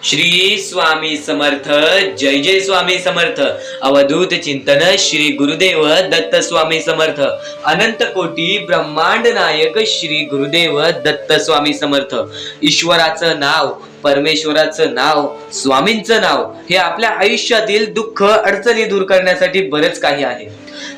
श्री स्वामी समर्थ. जय जय स्वामी समर्थ. अवधूत चिंतन श्री गुरुदेव दत्त स्वामी समर्थ. अनंत कोटी ब्रह्मांड नायक श्री गुरुदेव दत्त स्वामी समर्थ. ईश्वराचं नाव, परमेश्वराचं नाव, स्वामींचं नाव हे आपल्या आयुष्यातील दुःख अडचणी दूर करण्यासाठी बरेच काही आहे.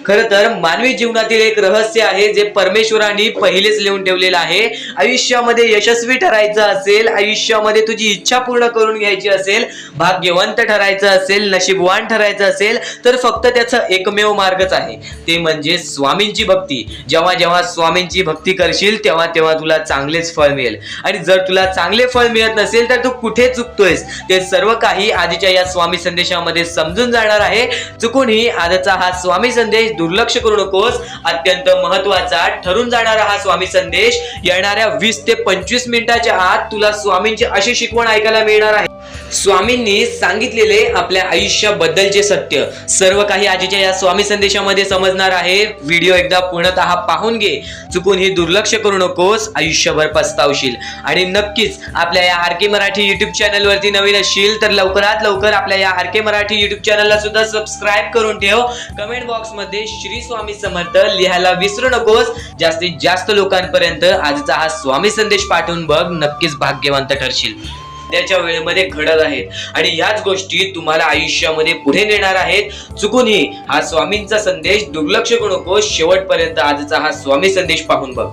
खरं तर मानवी जीवनातील एक रहस्य आहे जे परमेश्वराने पहिलेच लिहून ठेवलेलं आहे. आयुष्यामध्ये यशस्वी ठरायचं असेल, आयुष्यामध्ये तुझी इच्छा पूर्ण करून घ्यायची असेल, भाग्यवंत ठरायचं असेल, नशीबवान ठरायचं असेल तर फक्त त्याचा एकमेव मार्गच आहे, ते म्हणजे स्वामींची भक्ती. जेव्हा जेव्हा स्वामींची भक्ती करशील तेव्हा तेव्हा तुला चांगलेच फळ मिळेल. आणि जर तुला चांगले फळ मिळत नसेल तर तू कुठे चुकतोयस ते सर्व काही आजच्या या स्वामी संदेशामध्ये समजून जाणार आहे. चुकूनही आजचा हा स्वामी संदेश दुर्लक्ष करू नकोस. अत्यंत महत्वाचा ठरून जाणारा हा स्वामी संदेश येणाऱ्या 20 ते 25 मिनिटाच्या आत तुला स्वामींची अशी शिकवण ऐकायला मिळणार आहे. स्वामींनी सांगितलेले आपल्या आयुष्याबद्दलचे सत्य सर्व काही आजच्या या स्वामी संदेशामध्ये समजणार आहे. व्हिडिओ एकदा पूर्णतः पाहून घे. चुकून ही दुर्लक्ष करू नकोस, आयुष्यभर पस्तावशील. आणि नक्कीच आपल्या या आरके मराठी युट्यूब चॅनल वरती नवीन असशील तर लवकरात लवकर आपल्या या आरके मराठी युट्यूब चॅनलला सुद्धा सबस्क्राईब करून ठेव. कमेंट बॉक्स मध्ये श्री स्वामी समर्थ लिहायला विसरू नकोस. जास्तीत जास्त लोकांपर्यंत आजचा हा स्वामी संदेश पाठवून बघ, नक्कीच भाग्यवंत ठरशील. त्याच्या वेळेमध्ये घडत आहेत आणि ह्याच गोष्टी तुम्हाला आयुष्यामध्ये पुढे नेणार आहेत. चुकूनही हा स्वामींचा संदेश दुर्लक्ष करू नको. शेवटपर्यंत आजचा हा स्वामी संदेश पाहून बघ.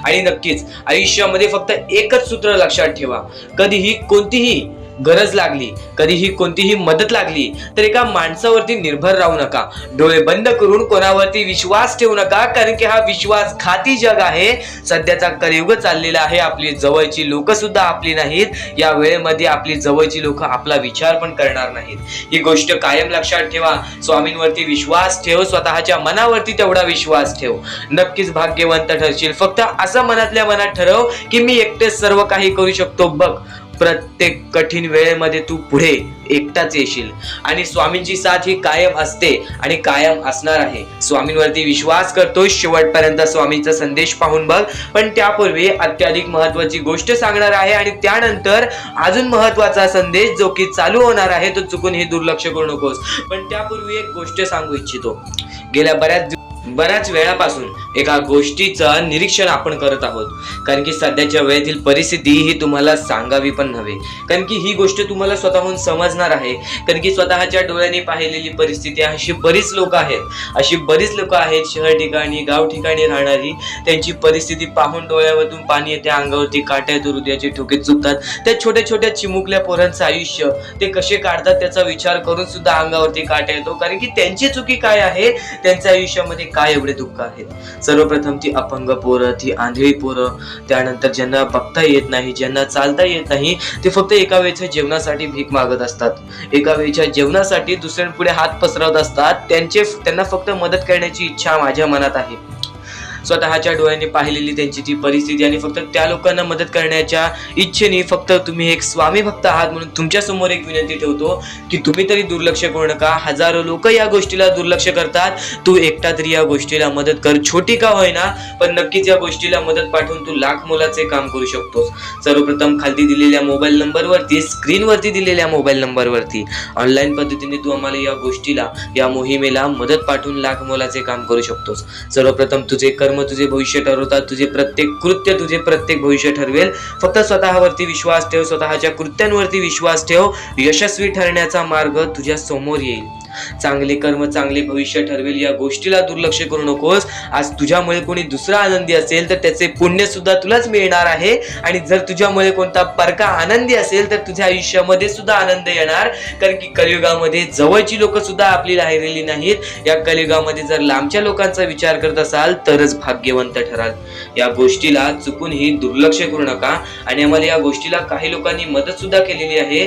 आणि नक्कीच आयुष्यामध्ये फक्त एकच सूत्र लक्षात ठेवा. कधीही कोणतीही गरज लागली, कधीही कोणतीही मदत लागली तर एका माणसावरती निर्भर राहू नका. डोळे बंद करून कोणावरती विश्वास ठेवू नका, कारण की हा विश्वासघाती जग आहे. सध्याचा कलियुग चाललेला आहे. आपली जवळची लोक सुद्धा आपली नाहीत. या वेळेमध्ये आपली जवळची लोक आपला विचार पण करणार नाहीत. ही गोष्ट कायम लक्षात ठेवा. स्वामींवरती विश्वास ठेव, स्वतःच्या मनावरती तेवढा विश्वास ठेव. नक्कीच भाग्यवंत ठरशील. फक्त असं मनातल्या मनात ठरव की मी एकटेच सर्व काही करू शकतो. बघ, प्रत्येक कठीण वेळेमध्ये तू पुढे एकटाच येशील. आणि स्वामींची साथ ही कायम असते आणि कायम असणार आहे. स्वामींवरती विश्वास करतो. शेवटपर्यंत स्वामींचा संदेश पाहून बघ. पण त्यापूर्वी अत्याधिक महत्वाची गोष्ट सांगणार आहे आणि त्यानंतर अजून महत्वाचा संदेश जो की चालू होणार आहे तो चुकून हे दुर्लक्ष करू नकोस. पण त्यापूर्वी एक गोष्ट सांगू इच्छितो. गेल्या बऱ्याच वेळापासून एका गोष्टीचं निरीक्षण आपण करत आहोत. कारण की सध्याच्या वेळेतील परिस्थिती ही तुम्हाला सांगावी पण नव्हे, कारण की ही गोष्ट तुम्हाला स्वतःहून समजणार आहे. कारण की स्वतःच्या डोळ्यांनी पाहिलेली परिस्थिती. अशी बरीच लोक आहेत शहर ठिकाणी, गाव ठिकाणी राहणारी. त्यांची परिस्थिती पाहून डोळ्यावरून पाणी येते, अंगावरती काटा येतो, हृदयाचे ठोके चुकतात. त्या छोट्या छोट्या चिमुकल्या पोरांचं आयुष्य ते कसे काढतात त्याचा विचार करून सुद्धा अंगावरती काटा येतो. कारण की त्यांची चुकी काय आहे, त्यांच्या आयुष्यामध्ये काय एवढे दुःख आहेत. सर्वप्रथम ती अपंग पोरं, ती आंधळी पोरं, त्यानंतर ज्यांना बघता येत नाही, ज्यांना चालता येत नाही, ते फक्त एका वेळच्या जेवणासाठी भीक मागत असतात. एका वेळच्या जेवणासाठी दुसऱ्यांपुढे हात पसरवत असतात. त्यांना फक्त मदत करण्याची इच्छा माझ्या मनात आहे. स्वतःच्या डोळ्यांनी पाहिलेली त्यांची ती परिस्थिती आणि फक्त त्या लोकांना मदत करण्याच्या इच्छेने फक्त तुम्ही एक स्वामी भक्त आहात म्हणून तुमच्या समोर एक विनंती ठेवतो की तुम्ही तरी दुर्लक्ष करू नका. हजारो लोक या गोष्टीला दुर्लक्ष करतात. तू एकटा तरी या गोष्टीला मदत कर, छोटी का होईना, पण नक्कीच या गोष्टीला मदत पाठवून तू लाख मोलाचे काम करू शकतोस. सर्वप्रथम खाली दिलेल्या मोबाईल नंबरवरती, स्क्रीनवरती दिलेल्या मोबाईल नंबरवरती ऑनलाईन पद्धतीने तू आम्हाला या गोष्टीला, या मोहिमेला मदत पाठवून लाख मोलाचे काम करू शकतोस. सर्वप्रथम तुझे कर्म तुझे भविष्य ठरवतात. तुझे प्रत्येक कृत्य तुझे प्रत्येक भविष्य ठरवेल. फक्त स्वतःवरती विश्वास ठेव, स्वतःच्या कृत्यांवरती विश्वास ठेव. यशस्वी ठरण्याचा मार्ग तुझ्या समोर येईल. चांगले कर्म चांगले भविष्य ठरवेल. या गोष्टीला दुर्लक्ष करू नकोस. आज तुझ्यामुळे कोणी दुसरा आनंदी असेल तर त्याचे पुण्य सुद्धा तुलाच मिळणार आहे. आणि जर तुझ्यामुळे कोणता परका आनंदी असेल तर तुझ्या आयुष्यामध्ये सुद्धा आनंद येणार. कारण की कलियुगामध्ये जवळची लोक सुद्धा आपली राहिलेली नाहीत. या कलियुगामध्ये जर लांबच्या लोकांचा विचार करत असाल तरच भाग्यवंत ठराल. या गोष्टीला चुकूनही दुर्लक्ष करू नका. आणि आम्हाला या गोष्टीला काही लोकांनी मदत सुद्धा केलेली आहे.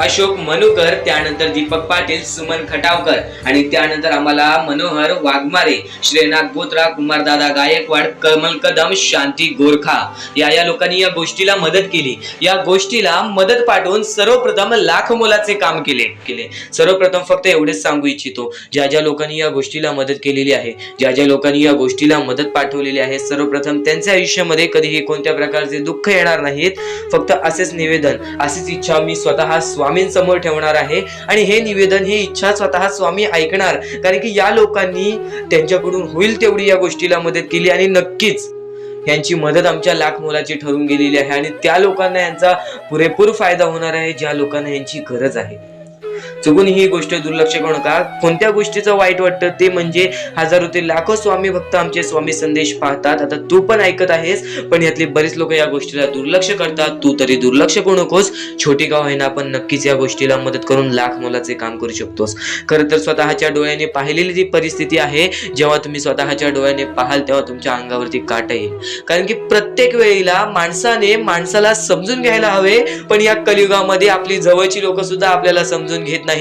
अशोक मनुकर, त्यानंतर दीपक पाटील, सुमन खटावकर आणि त्यानंतर आम्हाला मनोहर वाघमारे, श्रीनाथ बोत्रा, कुमारदादा गायकवाड, कमल कदम, शांती गोरखा या लोकांनी या गोष्टीला मदत केली. या गोष्टीला मदत पाठवून सर्वप्रथम लाख मोलाचे काम केले. सर्वप्रथम फक्त एवढेच सांगू इच्छितो, ज्या लोकांनी या गोष्टीला मदत केलेली आहे, ज्या लोकांनी या गोष्टीला मदत पाठवलेली आहे, सर्वप्रथम त्यांच्या आयुष्यामध्ये कधीही कोणत्या प्रकारचे दुःख येणार नाहीत. फक्त असेच निवेदन, अशीच इच्छा मी स्वतः स्वामींसमोर ठेवणार आहे आणि हे निवेदन, ही इच्छा स्वतः स्वामी ऐकणार. कारण की या लोकांनी त्यांच्याकडून होईल तेवढी या गोष्टीला मदत केली आणि नक्कीच यांची मदत आमच्या लाख मोलाची ठरून गेलेली आहे आणि त्या लोकांना यांचा पुरेपूर फायदा होणार आहे, ज्या लोकांना यांची गरज आहे. चुकून ही गोष्ट दुर्लक्ष करू नका. कोणत्या गोष्टीचं वाईट वाटतं ते म्हणजे हजारो ते लाखो स्वामी भक्त आमचे स्वामी संदेश पाहतात. आता तू पण ऐकत आहेस, पण यातली बरीच लोक या गोष्टीला दुर्लक्ष करतात. तू तरी दुर्लक्ष करू नकोस. छोटी गाव आहे ना, पण नक्कीच या गोष्टीला मदत करून लाख मोलाचे काम करू शकतोस. खरं तर स्वतःच्या डोळ्याने पाहिलेली जी परिस्थिती आहे, जेव्हा तुम्ही स्वतःच्या डोळ्याने पाहाल तेव्हा तुमच्या अंगावरती काटा येईल. कारण की प्रत्येक वेळेला माणसाने माणसाला समजून घ्यायला हवे, पण या कलियुगामध्ये आपली जवळची लोक सुद्धा आपल्याला समजून घेत नाहीत.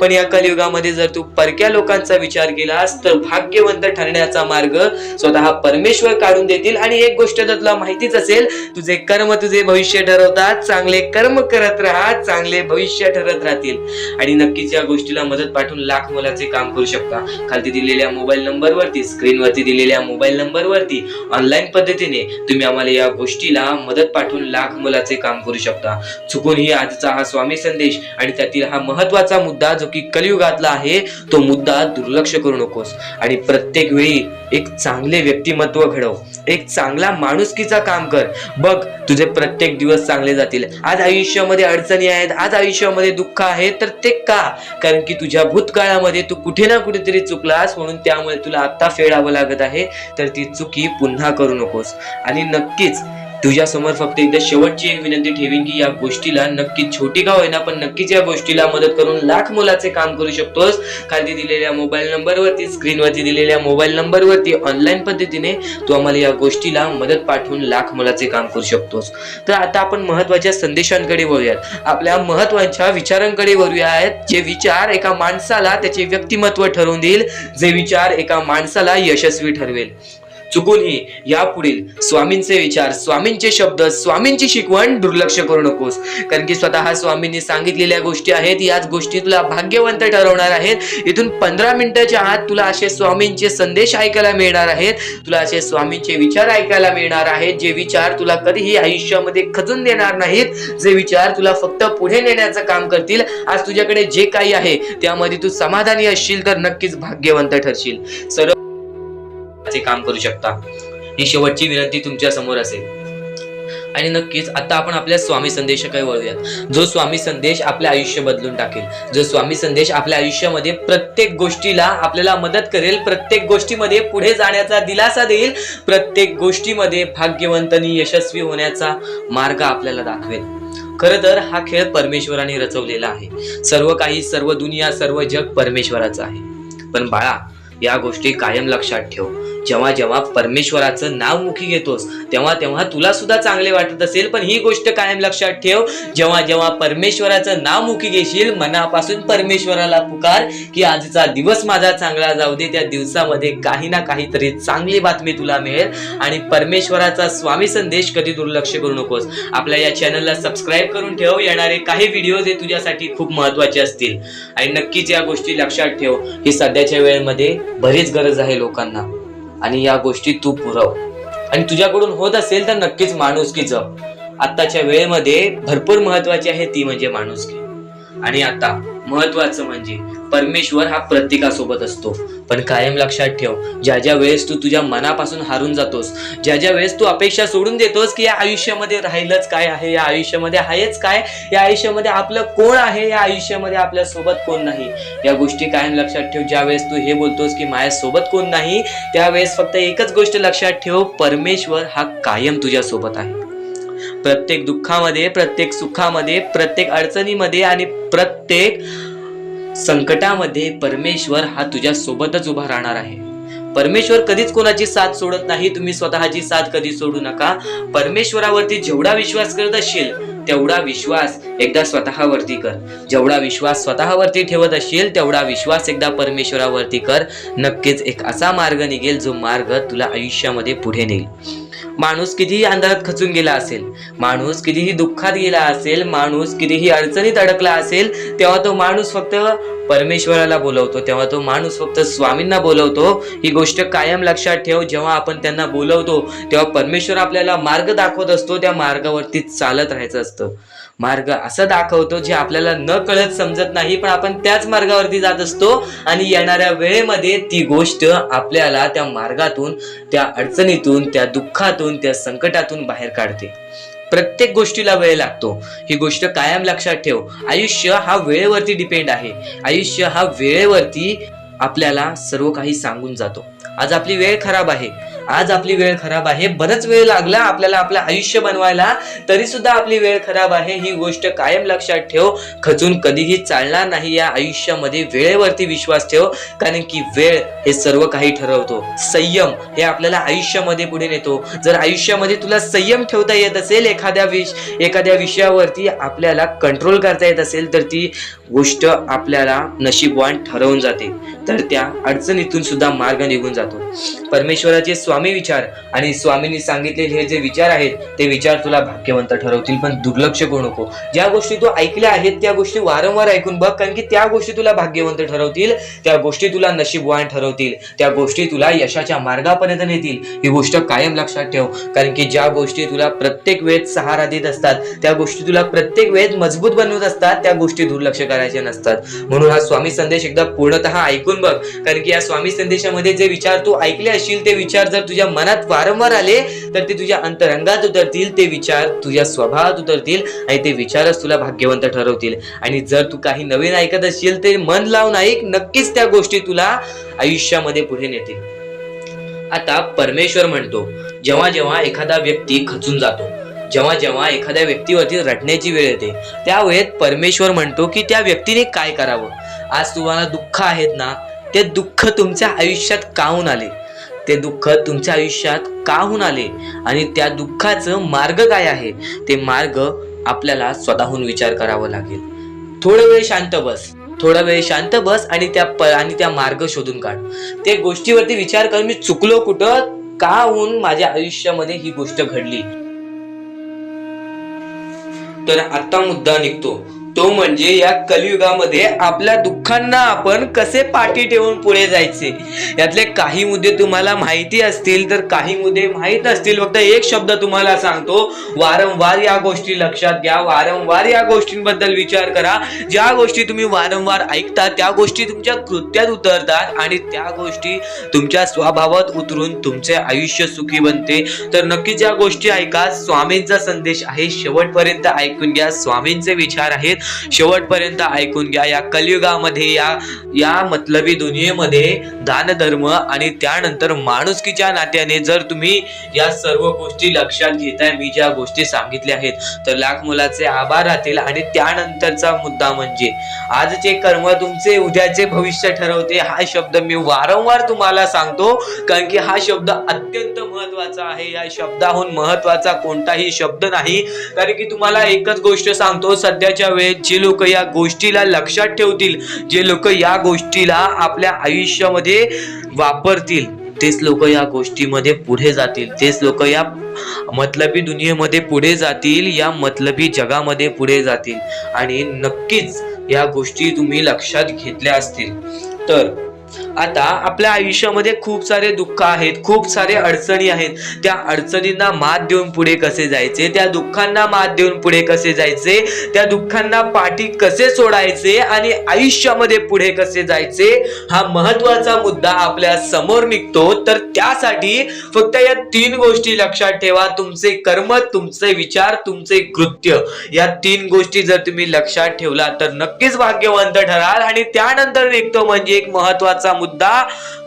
पण या कलियुगामध्ये जर तू परक्या लोकांचा विचार केलास तर भाग्यवंत ठरण्याचा मार्ग स्वतः परमेश्वर काढून देतील. आणि एक गोष्ट तर तुला माहितीच असेल, तुझे कर्म तुझे भविष्य ठरवतात. चांगले कर्म करत राहा, चांगले भविष्य ठरत राहतील. आणि नक्कीच या गोष्टीला मदत पाठवून लाख मोलाचे काम करू शकता. खाली दिलेल्या मोबाईल नंबरवरती, स्क्रीनवरती दिलेल्या मोबाईल नंबरवरती ऑनलाईन पद्धतीने तुम्ही आम्हाला या गोष्टीला मदत पाठवून लाख मोलाचे काम करू शकता. चुकून ही आजचा हा स्वामी संदेश आणि त्यातील हा महत्वाचा मुद्दा जो की कलियुगातला आहे, तो मुद्दा दुर्लक्ष करू नकोस. आणि प्रत्येक वेळी एक चांगले व्यक्तिमत्व घडव, एक चांगला माणुसकीचा काम कर. बघ तुझे प्रत्येक दिवस चांगले जातील. आज आयुष्यामध्ये अडचणी आहेत, आज आयुष्यामध्ये दुःख आहे, तर ते का? कारण की तुझ्या भूतकाळामध्ये तू कुठे ना कुठेतरी चुकलास, म्हणून त्यामुळे तुला आता फेडावं लागत आहे. तर ती चुकी पुन्हा करू नकोस. आणि नक्कीच तुझ्या समोर फक्त एकदा शेवटची एक विनंती ठेवीन की या गोष्टीला नक्की छोटी का होईना, पण नक्कीच या गोष्टीला मदत करून लाख मोलाचे काम करू शकतोस. खाली दिलेल्या मोबाईल नंबरवरती, स्क्रीनवरती दिलेल्या मोबाईल नंबरवरती ऑनलाईन पद्धतीने तू आम्हाला या गोष्टीला मदत पाठवून लाख मोलाचे काम करू शकतोस. तर आता आपण महत्वाच्या संदेशांकडे वळूयात, आपल्या महत्वाच्या विचारांकडे वळूयात. जे विचार एका माणसाला त्याचे व्यक्तिमत्व ठरवून देईल, जे विचार एका माणसाला यशस्वी ठरवेल. चुकूनही यापुढील स्वामींचे विचार, स्वामींचे शब्द, स्वामींची शिकवण दुर्लक्ष करू नकोस. कारण की स्वतः स्वामींनी सांगितलेल्या गोष्टी आहेत, याच गोष्टी तुला भाग्यवंत ठरवणार आहेत. इथून 15 मिनिटाच्या आत तुला असे स्वामींचे संदेश ऐकायला मिळणार आहेत, तुला असे स्वामींचे विचार ऐकायला मिळणार आहेत, जे विचार तुला कधीही आयुष्यामध्ये खचून देणार नाहीत, जे विचार तुला फक्त पुढे नेण्याचं काम करतील. आज तुझ्याकडे जे काही आहे त्यामध्ये तू समाधानी असशील तर नक्कीच भाग्यवंत ठरशील. सर्व काम करू शकता. ही शेवटची विनंती तुमच्या समोर असेल. आणि नक्कीच आता आपण आपल्या स्वामी संदेशाकडे वळूयात, जो स्वामी संदेश आपले आयुष्य बदलून टाकेल, जो स्वामी संदेश आपल्या आयुष्यामध्ये प्रत्येक गोष्टीला आपल्याला मदत करेल, प्रत्येक गोष्टीमध्ये पुढे जाण्याचा दिलासा देईल, प्रत्येक गोष्टीमध्ये भाग्यवंतांनी यशस्वी होण्याचा मार्ग आपल्याला दाखवेल. खरं तर हा खेळ परमेश्वराने रचवलेला आहे. सर्व काही, सर्व दुनिया, सर्व जग परमेश्वराचं आहे. पण बाळा, या गोष्टी कायम लक्षात ठेव. जेव्हा जेव्हा परमेश्वराचं नाव मुखी घेतोस तेव्हा तेव्हा तुला सुद्धा चांगले वाटत असेल, पण ही गोष्ट कायम लक्षात ठेव, जेव्हा जेव्हा परमेश्वराचं नाव मुखी घेशील, मनापासून परमेश्वराला पुकार की आजचा दिवस माझा चांगला जाऊ दे, त्या दिवसामध्ये काही ना काहीतरी चांगली बातमी तुला मिळेल. आणि परमेश्वराचा स्वामी संदेश कधी दुर्लक्ष करू नकोस. आपल्या या चॅनलला सबस्क्राईब करून ठेव. येणारे काही व्हिडिओज हे तुझ्यासाठी खूप महत्वाचे असतील. आणि नक्कीच या गोष्टी लक्षात ठेव, ही सध्याच्या वेळेमध्ये बरीच गरज आहे लोकांना, आणि या गोष्टी तू पुरव. आणि तुझ्याकडून होत असेल तर नक्कीच माणुसकी जप. आताच्या वेळेमध्ये भरपूर महत्वाची आहे ती म्हणजे माणुसकी. आणि आता महत्वाचं म्हणजे परमेश्वर हा प्रत्येकासोबत असतो. पण कायम लक्षात ठेव, ज्या ज्या वेळेस तू तुझ्या मनापासून हारून जातोस, ज्या ज्या वेळेस तू अपेक्षा सोडून देतोस की या आयुष्यामध्ये राहिलंच काय आहे, या आयुष्यामध्ये आहेच काय, या आयुष्यामध्ये आपलं कोण आहे, या आयुष्यामध्ये आपल्या सोबत कोण नाही, या गोष्टी कायम लक्षात ठेव. ज्या वेळेस तू हे बोलतोस की माझ्या सोबत कोण नाही, त्यावेळेस फक्त एकच गोष्ट लक्षात ठेव, परमेश्वर हा कायम तुझ्या सोबत आहे. प्रत्येक दुःखामध्ये, प्रत्येक सुखामध्ये, प्रत्येक अडचणीमध्ये आणि प्रत्येक संकटामध्ये परमेश्वर हा तुझ्या सोबतच उभा राहणार आहे. परमेश्वर कधीच कोणाची साथ सोडत नाही. तुम्ही स्वतःची साथ कधी सोडू नका. परमेश्वरावरती जेवढा विश्वास करत असशील तेवढा विश्वास एकदा स्वतःवरती कर. जेवढा विश्वास स्वतःवरती ठेवत असशील तेवढा विश्वास एकदा परमेश्वरावरती कर. नक्कीच एक असा मार्ग निघेल जो मार्ग तुला आयुष्यामध्ये पुढे नेईल. माणूस कितीही अंधारात खचून गेला असेल, माणूस कितीही दुःखात गेला असेल, माणूस कितीही अडचणीत अडकला असेल, तेव्हा तो माणूस फक्त परमेश्वराला बोलवतो, तेव्हा तो माणूस फक्त स्वामींना बोलवतो. ही गोष्ट कायम लक्षात ठेव. जेव्हा आपण त्यांना बोलवतो तेव्हा परमेश्वर आपल्याला मार्ग दाखवत असतो. त्या मार्गावरती चालत राहायचं असतं. मार्ग असं दाखवतो जे आपल्याला न कळत समजत नाही, पण आपण त्याच मार्गावरती जात असतो आणि येणाऱ्या वेळेमध्ये ती गोष्ट आपल्याला त्या मार्गातून, त्या अडचणीतून, त्या दुःखातून, त्या संकटातून बाहेर काढते. प्रत्येक गोष्टीला वेळ लागतो. ही गोष्ट कायम लक्षात ठेव. आयुष्य हा वेळेवरती डिपेंड आहे. आयुष्य हा वेळेवरती आपल्याला सर्व काही सांगून जातो. आज आपली वेळ खराब आहे, आज आपली वेळ खराब आहे, बरंच वेळ लागला आपल्याला आपलं आयुष्य बनवायला, तरी सुद्धा आपली वेळ खराब आहे. ही गोष्ट कायम लक्षात ठेव. खचून कधीही चालणार नाही या आयुष्यामध्ये. वेळेवरती विश्वास ठेव, कारण की वेळ हे सर्व काही ठरवतो. संयम हे आपल्याला आयुष्यामध्ये पुढे नेतो. जर आयुष्यामध्ये तुला संयम ठेवता येत असेल, एखाद्या विषयावरती आपल्याला कंट्रोल करता येत असेल, तर ती गोष्ट आपल्याला नशीबवान ठरवून जाते. तर त्या अडचणीतून सुद्धा मार्ग निघून जातो. परमेश्वराचे स्वामी विचार आणि स्वामींनी सांगितलेले हे जे विचार आहेत ते विचार तुला भाग्यवंत ठरवतील. पण दुर्लक्ष करू नको. ज्या गोष्टी तू ऐकल्या आहेत त्या गोष्टी वारंवार ऐकून बघ, कारण की त्या गोष्टी तुला भाग्यवंत ठरवतील, त्या गोष्टी तुला नशीबवान ठरवतील, त्या गोष्टी तुला यशाच्या मार्गापर्यंत नेतील. ही गोष्ट कायम लक्षात ठेव, कारण की ज्या गोष्टी तुला प्रत्येक वेळेत सहारा देत असतात, त्या गोष्टी तुला प्रत्येक वेळेत मजबूत बनवत असतात, त्या गोष्टी दुर्लक्ष करायचे नसतात. म्हणून हा स्वामी संदेश एकदा पूर्णतः ऐकून बघ, कारण की या स्वामी संदेशामध्ये जे विचार तू ऐकले असशील ते विचार जर तुझ्या मनात वारंवार आले तर ते तुझ्या अंतरंगात उतरतील, ते विचार तुझ्या स्वभावात उतरतील आणि ते विचारच तुला भाग्यवंत ठरवतील. आणि जर तू काही नवीन ऐकत असशील ते मन लावून ऐक, नक्कीच त्या गोष्टी तुला आयुष्यामध्ये पुढे नेतील. आता परमेश्वर म्हणतो, जेव्हा जेव्हा एखादा व्यक्ती खचून जातो, जेव्हा जेव्हा एखाद्या व्यक्तीवरती रडण्याची वेळ येते, त्यावेळेत परमेश्वर म्हणतो की त्या व्यक्तीने काय करावं. आज तुम्हाला दुःख आहेत ना, ते दुःख तुमच्या आयुष्यात का होऊन आले, ते दुःख तुमच्या आयुष्यात का होऊन आले आणि त्या दुःखाचं मार्ग काय आहे, ते मार्ग आपल्याला स्वतःहून विचार करावा लागेल. थोडा वेळ शांत बस आणि त्या मार्ग शोधून काढ. त्या गोष्टीवरती विचार कर, मी चुकलो कुठं, का होऊन माझ्या आयुष्यामध्ये ही गोष्ट घडली. तर आता मुद्दा निघतो, तो म्हणजे या कलियुगामध्ये आपल्या दुःखांना आपण कसे पाठी ठेवून पुढे जायचे. यातले काही मुद्दे तुम्हाला माहिती असतील तर काही मुद्दे माहित असतील. फक्त एक शब्द तुम्हाला सांगतो, वारंवार या गोष्टी लक्षात घ्या, वारंवार या गोष्टींबद्दल विचार करा. ज्या गोष्टी तुम्ही वारंवार ऐकता त्या गोष्टी तुमच्या कृत्यात उतरतात आणि त्या गोष्टी तुमच्या स्वभावात उतरून तुमचे आयुष्य सुखी बनते. तर नक्कीच या गोष्टी ऐका. स्वामींचा संदेश आहे, शेवटपर्यंत ऐकून घ्या. स्वामींचे विचार आहेत, शेवटपर्यंत ऐकून घ्या. या कलियुगामध्ये या मतलबी दुनियेमध्ये दान धर्म आणि त्यानंतर माणुसकीच्या नात्याने जर तुम्ही या सर्व गोष्टी लक्षात घेताय, मी ज्या गोष्टी सांगितल्या आहेत, तर लाख मुलाचे आभार राहतील. आणि त्यानंतरचा मुद्दा म्हणजे आजचे कर्म तुमचे उद्याचे भविष्य ठरवते. हा शब्द मी वारंवार तुम्हाला सांगतो, कारण की हा शब्द अत्यंत महत्वाचा आहे. या शब्दाहून महत्वाचा कोणताही शब्द नाही. कारण की तुम्हाला एकच गोष्ट सांगतो, सध्याच्या वेळेत जे लोक या गोष्टीला लक्षात ठेवतील, जे लोक या गोष्टीला आपल्या आयुष्यामध्ये वापरतील, तेच लोक या गोष्टीमध्ये पुढे जातील, तेच लोक या मतलबी दुनियेमध्ये पुढे जातील, या मतलबी जगामध्ये पुढे जातील. आणि नक्कीच या गोष्टी तुम्ही लक्षात घेतल्या असतील. तर आता आपल्या आयुष्यामध्ये खूप सारे दुःख आहेत, खूप सारे अडचणी आहेत. त्या अडचणींना मात देऊन पुढे कसे जायचे, त्या दुःखांना मात देऊन पुढे कसे जायचे, त्या दुःखांना पाठी कसे सोडायचे आणि आयुष्यामध्ये पुढे कसे जायचे, हा महत्वाचा मुद्दा आपल्या समोर निघतो. तर त्यासाठी फक्त या 3 गोष्टी लक्षात ठेवा. तुमचे कर्म, तुमचे विचार, तुमचे कृत्य, या 3 गोष्टी जर तुम्ही लक्षात ठेवला तर नक्कीच भाग्यवंत ठराल. आणि त्यानंतर निघतो म्हणजे एक महत्वाचा मुद्दा,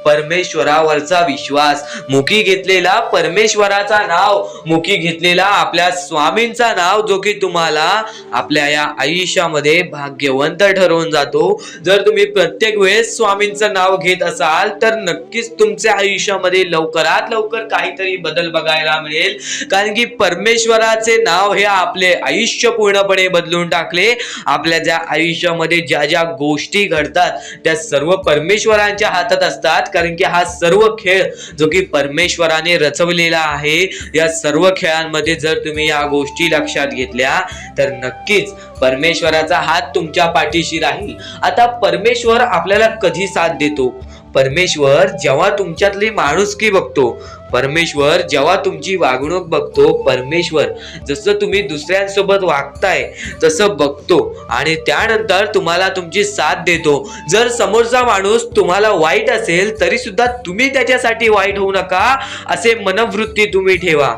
परमेश्वरावरचा विश्वास, मुखी घेतलेला परमेश्वराचा नाव, मुखी घेतलेला आपल्या स्वामींचा नाव, जो की तुम्हाला आपल्या या आयुष्यामध्ये भाग्यवंत ठरवून जातो. जर तुम्ही प्रत्येक वेळेस स्वामींचं नाव घेत असाल तर नक्कीच तुमच्या आयुष्यामध्ये लवकरात लवकर काहीतरी बदल बघायला मिळेल. कारण की परमेश्वराचे नाव हे आपले आयुष्य पूर्णपणे बदलून टाकले. आपल्या ज्या आयुष्यामध्ये ज्या ज्या गोष्टी घडतात त्या सर्व परमेश्वरांच्या हातात असतात. कारण की हा सर्व खेळ जो की परमेश्वराने रचवलेला आहे, या सर्व खेळांमध्ये जर तुम्ही या गोष्टी लक्षात घेतल्या तर नक्कीच परमेश्वराचा हात तुमच्या पाठीशी राहील. आता परमेश्वर आपल्याला कधी साथ देतो? परमेश्वर जेव्हा तुमच्यातली माणुसकी बघतो, परमेश्वर जेव्हा तुमची वागणूक बघतो, परमेश्वर जसं तुम्ही दुसऱ्यांसोबत वागताय तसं बघतो आणि त्यानंतर तुम्हाला तुमची साथ देतो. जर समोरचा माणूस तुम्हाला वाईट असेल तरी सुद्धा तुम्ही त्याच्यासाठी वाईट होऊ नका असे मनोवृत्ती तुम्ही ठेवा.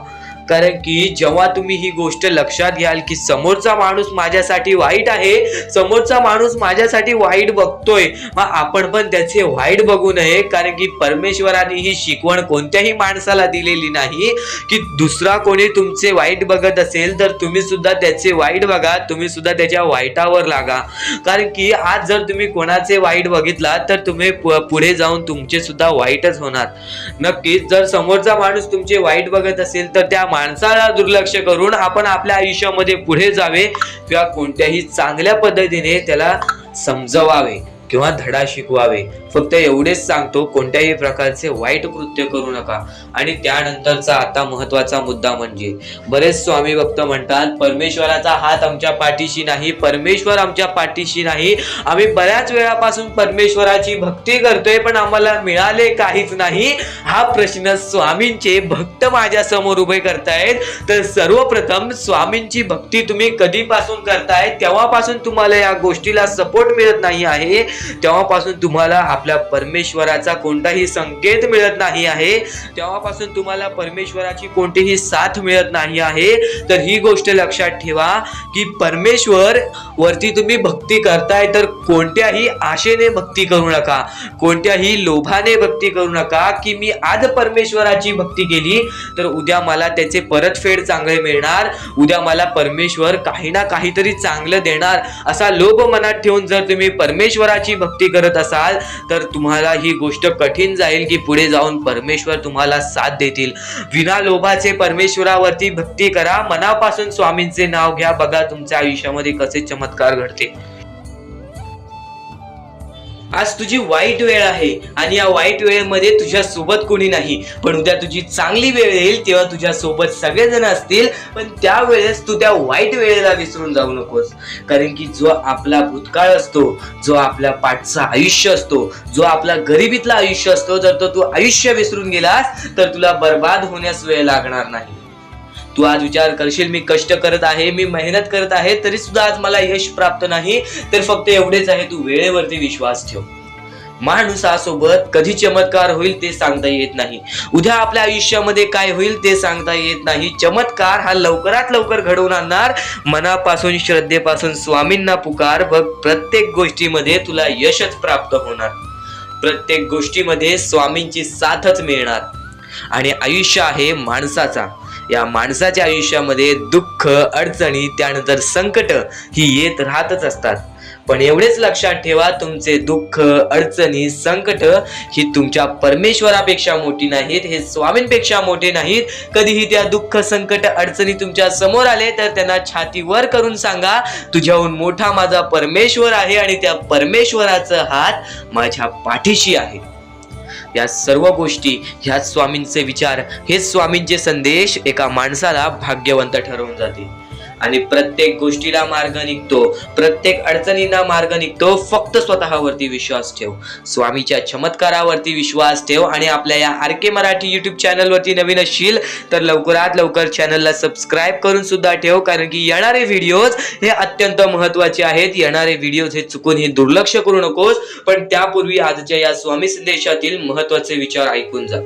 कारण की जेव्हा तुम्ही ही गोष्ट लक्षात घ्याल की समोरचा माणूस माझ्यासाठी वाईट आहे, समोरचा माणूस माझ्यासाठी वाईट बघतोय, मग आपण पण त्याचे वाईट बघू नये. कारण की परमेश्वराने ही शिकवण कोणत्याही माणसाला दिलेली नाही की दुसरा कोणी तुमचे वाईट बघत असेल तर तुम्ही सुद्धा त्याचे वाईट बघा, तुम्ही सुद्धा त्याच्या वाईटावर लागा. कारण की आज जर तुम्ही कोणाचे वाईट बघितला तर तुम्ही पुढे जाऊन तुमचे सुद्धा वाईटच होणार. नक्कीच जर समोरचा माणूस तुमचे वाईट बघत असेल तर त्या माणसाला दुर्लक्ष करून आपण आपल्या आयुष्यामध्ये पुढे जावे किंवा कोणत्याही चांगल्या पद्धतीने त्याला समजवावे किंवा धडा शिकवावे. फक्त एवढेच सांगतो, कोणत्याही प्रकारचे वाईट कृत्य करू नका. आणि त्यानंतरचा आता महत्वाचा मुद्दा म्हणजे बरेच स्वामी भक्त म्हणतात परमेश्वराचा हात आमच्या पाठीशी नाही, परमेश्वर आमच्या पाठीशी नाही. आम्ही बऱ्याच वेळापासून परमेश्वराची भक्ती करतोय पण आम्हाला मिळाले काहीच नाही. हा प्रश्न स्वामींचे भक्त माझ्या समोर उभे करतायत. तर सर्वप्रथम स्वामींची भक्ती तुम्ही कधीपासून करताय तेव्हापासून तुम्हाला या गोष्टीला सपोर्ट मिळत नाही आहे, तेव्हापासून तुम्हाला आपल्या परमेश्वराचा कोणताही संकेत मिळत नाही आहे, तेव्हापासून तुम्हाला परमेश्वराची कोणतीही साथ मिळत नाही आहे. तर ही गोष्ट लक्षात ठेवा की परमेश्वर वरती तुम्ही भक्ती करताय तर कोणत्याही आशेने भक्ती करू नका, कोणत्याही लोभाने भक्ती करू नका की मी आज परमेश्वराची भक्ती केली तर उद्या मला त्याचे परतफेड चांगले मिळणार, उद्या मला परमेश्वर काही ना काहीतरी चांगलं देणार, असा लोभ मनात ठेवून जर तुम्ही परमेश्वराची भक्ती करत असाल तर तुम्हाला ही गोष्ट कठीण जाईल की पुढे जाऊन परमेश्वर तुम्हाला साथ देतील. विना लोभाचे परमेश्वरावरती भक्ती करा, मनापासून स्वामींचे नाव घ्या, बघा तुमच्या आयुष्यामध्ये कसे चमत्कार घडते. आज तुझी वाईट वेळ आहे आणि या वाईट वेळेमध्ये तुझ्या सोबत कोणी नाही, पण उद्या तुझी चांगली वेळ येईल तेव्हा तुझ्या सोबत सगळेजण असतील. पण त्यावेळेस तू त्या वाईट वेळेला विसरून जाऊ नकोस. कारण की जो आपला भूतकाळ असतो, जो आपल्या पाठचा आयुष्य असतो, जो आपला गरिबीतला आयुष्य असतो, जर तो तू आयुष्य विसरून गेलास तर तुला बर्बाद होण्यास वेळ लागणार नाही. तू आज विचार करशील मी कष्ट करत आहे, मी मेहनत करत आहे, तरी सुद्धा आज मला यश प्राप्त नाही. तर फक्त एवढेच आहे, तू वेळेवरती विश्वास ठेव. माणसासोबत कधी चमत्कार होईल ते सांगता येत नाही, उद्या आपल्या आयुष्यामध्ये काय होईल ते सांगता येत नाही. चमत्कार हा लवकरात लवकर घडवून आणणार. मनापासून श्रद्धेपासून स्वामींना पुकार, बघ प्रत्येक गोष्टीमध्ये तुला यशच प्राप्त होणार, प्रत्येक गोष्टीमध्ये स्वामींची साथच मिळणार. आणि आयुष्य आहे माणसाचा, या माणसाच्या आयुष्यामध्ये दुःख, अडचणी, त्यानंतर संकट ही येत राहतच असतात. पण एवढेच लक्षात ठेवा, तुमचे दुःख, अडचणी, संकट ही तुमच्या परमेश्वरापेक्षा मोठी नाहीत, हे स्वामींपेक्षा मोठे नाहीत. कधीही त्या दुःख, संकट, अडचणी तुमच्या समोर आले तर त्यांना छाती वर करून सांगा, तुझ्याहून मोठा माझा परमेश्वर आहे आणि त्या परमेश्वराचा हात माझ्या पाठीशी आहे. या सर्व गोष्टी, ह्या स्वामींचे विचार, हे स्वामींचे संदेश एका माणसाला भाग्यवंत ठरवून जाते. आणि प्रत्येक गोष्टीला मार्ग निघतो, प्रत्येक अडचणींना मार्ग निघतो. फक्त स्वतःवरती विश्वास ठेव, स्वामीच्या चमत्कारावरती विश्वास ठेव. आणि आपल्या या RK मराठी युट्यूब चॅनलवरती नवीन असशील तर लवकरात लवकर चॅनलला सबस्क्राईब करून सुद्धा ठेव. कारण की येणारे व्हिडिओज हे अत्यंत महत्वाचे आहेत. येणारे व्हिडिओज हे चुकून हे दुर्लक्ष करू नकोस. पण त्यापूर्वी आजच्या या स्वामी संदेशातील महत्वाचे विचार ऐकून जा.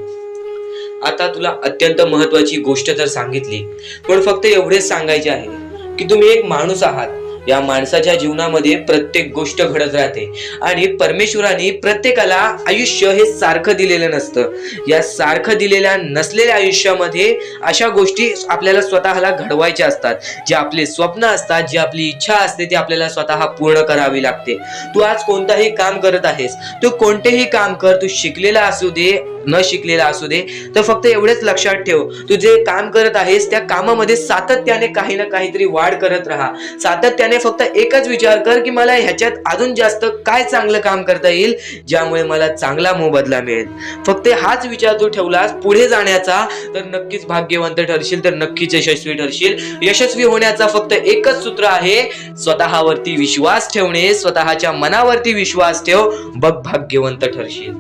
आता तुला अत्यंत महत्वाची गोष्ट तर सांगितली, पण फक्त एवढेच सांगायचे आहे की तुम्ही एक माणूस आहात या माणसाच्या जीवनामध्ये प्रत्येक गोष्ट घडत राहते आणि परमेश्वराने प्रत्येकाला आयुष्य हे सारखं दिलेलं नसतं. या सारखं दिलेल्या नसलेल्या आयुष्यामध्ये अशा गोष्टी आपल्याला स्वतःला घडवायच्या असतात. जे आपले स्वप्न असतात, जी आपली इच्छा असते ती आपल्याला स्वतः पूर्ण करावी लागते. तू आज कोणताही काम करत आहेस, तू कोणतेही काम कर, तू शिकलेला असू दे न शिकलेला असू दे, तर फक्त एवढेच लक्षात ठेव, तू जे काम करत आहेस त्या कामामध्ये सातत्याने काही ना काहीतरी वाढ करत राहा. सातत्याने फक्त एकच विचार कर की मला ह्याच्यात अजून जास्त काय चांगलं काम करता येईल ज्यामुळे मला चांगला मोबदला मिळेल. फक्त हाच विचार तू ठेवलास पुढे जाण्याचा तर नक्कीच भाग्यवंत ठरशील, तर नक्कीच यशस्वी ठरशील. यशस्वी होण्याचा फक्त एकच सूत्र आहे, स्वतःवरती विश्वास ठेवणे. स्वतःच्या मनावरती विश्वास ठेव, बघ भाग्यवंत ठरशील.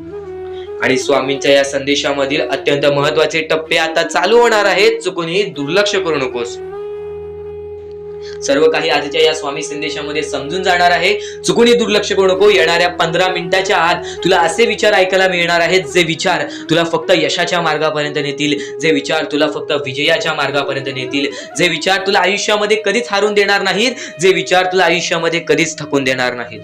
आणि स्वामींच्या या संदेशामधील अत्यंत महत्वाचे टप्पे आता चालू होणार आहेत, चुकूनही दुर्लक्ष करू नकोस. सर्व काही आजच्या या स्वामी संदेशामध्ये समजून जाणार आहे, चुकूनही दुर्लक्ष करू नको. येणाऱ्या 15 मिनिटाच्या आत तुला असे विचार ऐकायला मिळणार आहेत जे विचार तुला फक्त यशाच्या मार्गापर्यंत नेतील, जे विचार तुला फक्त विजयाच्या मार्गापर्यंत नेतील, जे विचार तुला आयुष्यामध्ये कधीच हारून देणार नाहीत, जे विचार तुला आयुष्यामध्ये कधीच थकून देणार नाहीत.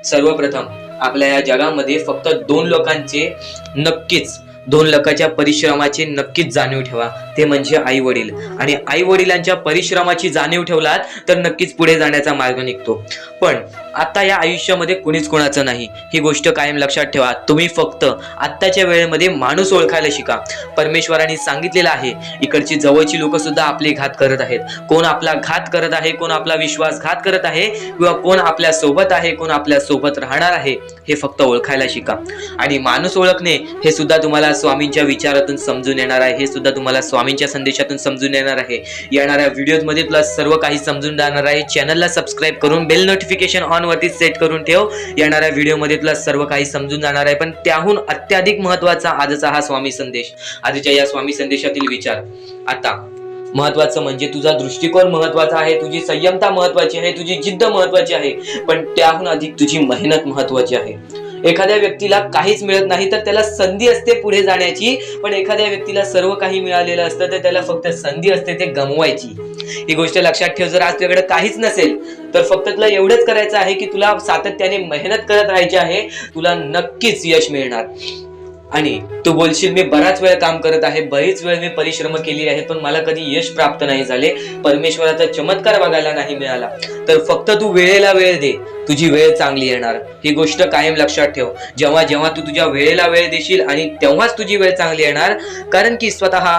सर्वप्रथम आपल्या या जगामध्ये फक्त 2 लोकांचे नक्कीच 2 लोकांच्या परिश्रमाची नक्कीच जाणीव ठेवा, ते म्हणजे आई वडील. आणि आई वडिलांच्या परिश्रमाची जाणीव ठेवलात तर नक्कीच पुढे जाण्याचा मार्ग निघतो. पण आता या आयुष्यामध्ये कुणीच कोणाचं नाही, ही गोष्ट कायम लक्षात ठेवा. तुम्ही फक्त आत्ताच्या वेळेमध्ये माणूस ओळखायला शिका. परमेश्वराने सांगितलेलं आहे, इकडची जवळची लोक सुद्धा आपले घात करत आहेत. कोण आपला घात करत आहे, कोण आपला विश्वासघात करत आहे, किंवा कोण आपल्या सोबत आहे, कोण आपल्या सोबत राहणार आहे, हे फक्त ओळखायला शिका. आणि माणूस ओळखणे हे सुद्धा तुम्हाला स्वामींच्या विचारातून समजून येणार आहे, हे सुद्धा तुम्हाला स्वामींच्या संदेशातून समजून येणार आहे. येणाऱ्या व्हिडिओमध्ये तुला सर्व काही समजून जाणार आहे. चॅनलला सबस्क्राईब करून बेल नोटिफिकेशन ऑन वरती सेट करून ठेव. येणाऱ्या व्हिडिओमध्ये तुला सर्व काही समजून जाणार आहे. पण त्याहून अत्याधिक महत्वाचा आजचा हा स्वामी संदेश, आजच्या या स्वामी संदेशातील विचार. आता महत्वाचं म्हणजे तुझा दृष्टिकोन महत्वाचा आहे, तुझी संयमता महत्वाची आहे, तुझी जिद्द महत्वाची आहे, पण त्याहून अधिक तुझी मेहनत महत्वाची आहे. एखाद्या व्यक्तीला काहीच मिळत नाही तर त्याला संधी असते पुढे जाण्याची, पण एखाद्या व्यक्तीला सर्व काही मिळालेलं असतं तर त्याला फक्त संधी असते ते गमवायची. ही गोष्ट लक्षात ठेव. जर आज तुझ्याकडे काहीच नसेल तर फक्त तुला एवढंच करायचं आहे की तुला सातत्याने मेहनत करत राहायची आहे, तुला नक्कीच यश मिळणार. आणि तू बोलशील मी बराच वेळ काम करत आहे, बरीच वेळ मी परिश्रम केली आहे, पण मला कधी यश प्राप्त नाही झाले, परमेश्वराचा चमत्कार बघायला नाही मिळाला. तर फक्त तू वेळेला वेळ दे, तुझी वेळ चांगली येणार. ही गोष्ट कायम लक्षात ठेव. जेव्हा जेव्हा तू तुझ्या वेळेला वेळ देशील आणि तेव्हाच तुझी वेळ चांगली येणार. कारण की स्वतः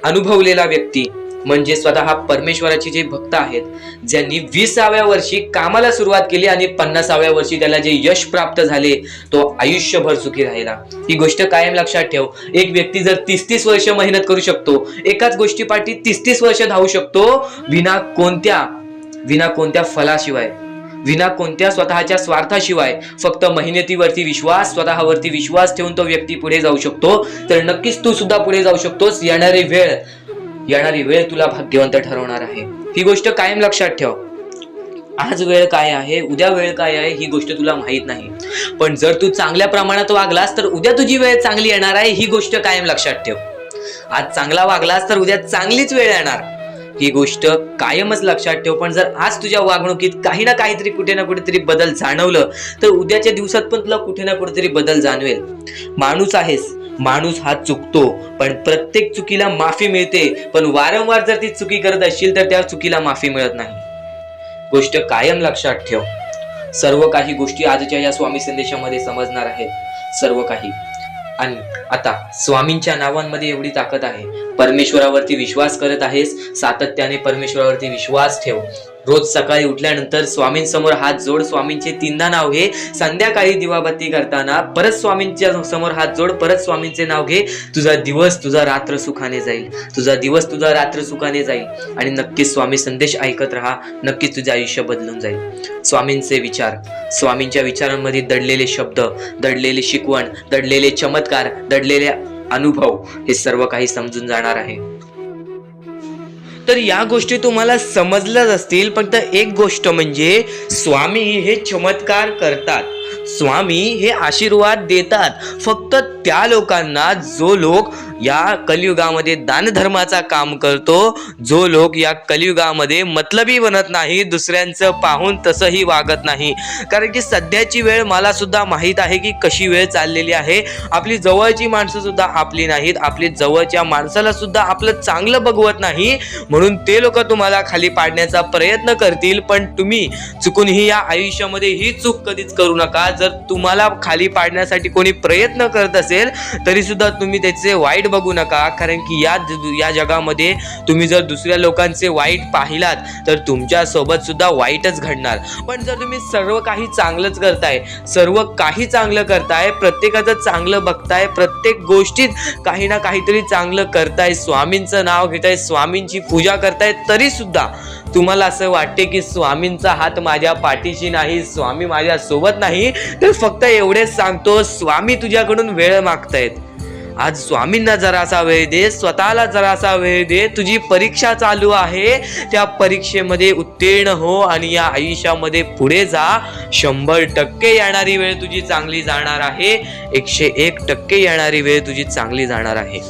अनुभवलेला व्यक्ती म्हणजे स्वतः परमेश्वराचे जे भक्त आहेत, ज्यांनी 20व्या वर्षी कामाला सुरुवात केली आणि 50व्या वर्षी त्याला जे यश प्राप्त झाले, तो आयुष्यभर सुखी राहिला. ही गोष्ट कायम लक्षात ठेव. एक व्यक्ती जर 30-30 वर्ष मेहनत करू शकतो, एकाच गोष्टीपाठी 30-30 वर्ष धावू शकतो, विना कोणत्या फलाशिवाय, विना कोणत्या स्वतःच्या स्वार्थाशिवाय, फक्त मेहनतीवरती विश्वास, स्वतःवरती विश्वास ठेवून तो व्यक्ती पुढे जाऊ शकतो. तर नक्कीच तू सुद्धा पुढे जाऊ शकतोस. येणारी वेळ तुला भाग्यवंत ठरवणार आहे. ही गोष्ट कायम लक्षात ठेव. आज वेळ काय आहे, उद्या वेळ काय आहे, ही गोष्ट तुला माहित नाही. पण जर तू चांगल्या प्रमाणात वागलास तर उद्या तुझी वेळ चांगली येणार आहे. ही गोष्ट कायम लक्षात ठेव. आज चांगला वागलास तर उद्या चांगलीच वेळ येणार. ही गोष्ट कायमच लक्षात ठेव. पण जर आज तुझ्या वागणुकीत काही ना काहीतरी कुठे ना कुठेतरी बदल जाणवलं तर उद्याच्या दिवसात पण तुला कुठे ना कुठेतरी बदल जाणवेल. माणूस आहेस, माणूस हा चुकतो, पण प्रत्येक चुकीला माफी मिळते. पण वारंवार जर ती चुकी करत असशील तर त्या चुकीला माफी मिळत नाही. गोष्ट कायम लक्षात ठेव. सर्व काही गोष्टी आजच्या या स्वामी संदेशामध्ये समजणार आहेत, सर्व काही. आणि आता स्वामींच्या नावांमध्ये एवढी ताकद आहे. परमेश्वरावरती विश्वास करत आहेस, सातत्याने परमेश्वरावरती विश्वास ठेव. रोज सकाळी उठल्यानंतर स्वामींसमोर हात जोड, स्वामींचे 3दा नाव घे. संध्याकाळी दिवाबत्ती करताना परत स्वामींच्या समोर हात जोड, परत स्वामींचे नाव घे. तुझा दिवस तुझा रात्र सुखाने जाईल, तुझा दिवस तुझा रात्र सुखाने जाईल. आणि नक्कीच स्वामी संदेश ऐकत राहा, नक्कीच तुझे आयुष्य बदलून जाईल. स्वामींचे विचार, स्वामींच्या विचारांमध्ये दडलेले शब्द, दडलेले शिकवण, दडलेले चमत्कार, दडलेले अनुभव, हे सर्व काही समजून जाणार आहे. तर या गोष्टी तुम्हाला समजल्याच असतील. फक्त एक गोष्ट म्हणजे स्वामी हे चमत्कार करतात. स्वामी हे आशीर्वाद देतात फक्त त्या लोकांना जो लोक या कलियुगामध्ये दानधर्माचा काम करतो, जो लोक या कलियुगामध्ये मतलबी बनत नाही, दुसऱ्यांचं पाहून तसंही वागत नाही. कारण की सध्याची वेळ मला सुद्धा माहीत आहे की कशी वेळ चाललेली आहे. आपली जवळची माणसं सुद्धा आपली नाहीत, आपली जवळच्या माणसाला सुद्धा आपलं चांगलं बघवत नाही, म्हणून ते लोक तुम्हाला खाली पाडण्याचा प्रयत्न करतील. पण तुम्ही चुकूनही या आयुष्यामध्ये ही चूक कधीच करू नका. जर तुम्हाला खाली पाडण्यासाठी कोणी प्रयत्न करत असेल तरी सुद्धा तुम्ही त्याचे वाईट बघू नका. कारण की या जगामध्ये तुम्ही जर दुसऱ्या लोकांचे वाईट पाहिलात तर तुमच्या सोबत सुद्धा वाईटच घडणार. पण जर तुम्ही सर्व काही चांगलंच करताय, सर्व काही चांगलं करताय, प्रत्येकाचं चांगलं बघताय, प्रत्येक गोष्टीत काही ना काहीतरी चांगलं करताय, स्वामींचं नाव घेताय, स्वामींची पूजा करताय, तरी सुद्धा तुम्हाला असं वाटते की स्वामींचा हात माझ्या पाठीशी नाही, स्वामी माझ्या सोबत नाही, तर फक्त एवढेच सांगतो, स्वामी तुझ्याकडून वेळ मागतायत. आज स्वामींना जरासा वेळ दे, स्वतःला जरासा वेळ दे. तुझी परीक्षा चालू आहे, त्या परीक्षेमध्ये उत्तीर्ण हो आणि या आयुष्यामध्ये पुढे जा. 100% येणारी वेळ तुझी चांगली जाणार आहे, 101% येणारी वेळ तुझी चांगली जाणार आहे.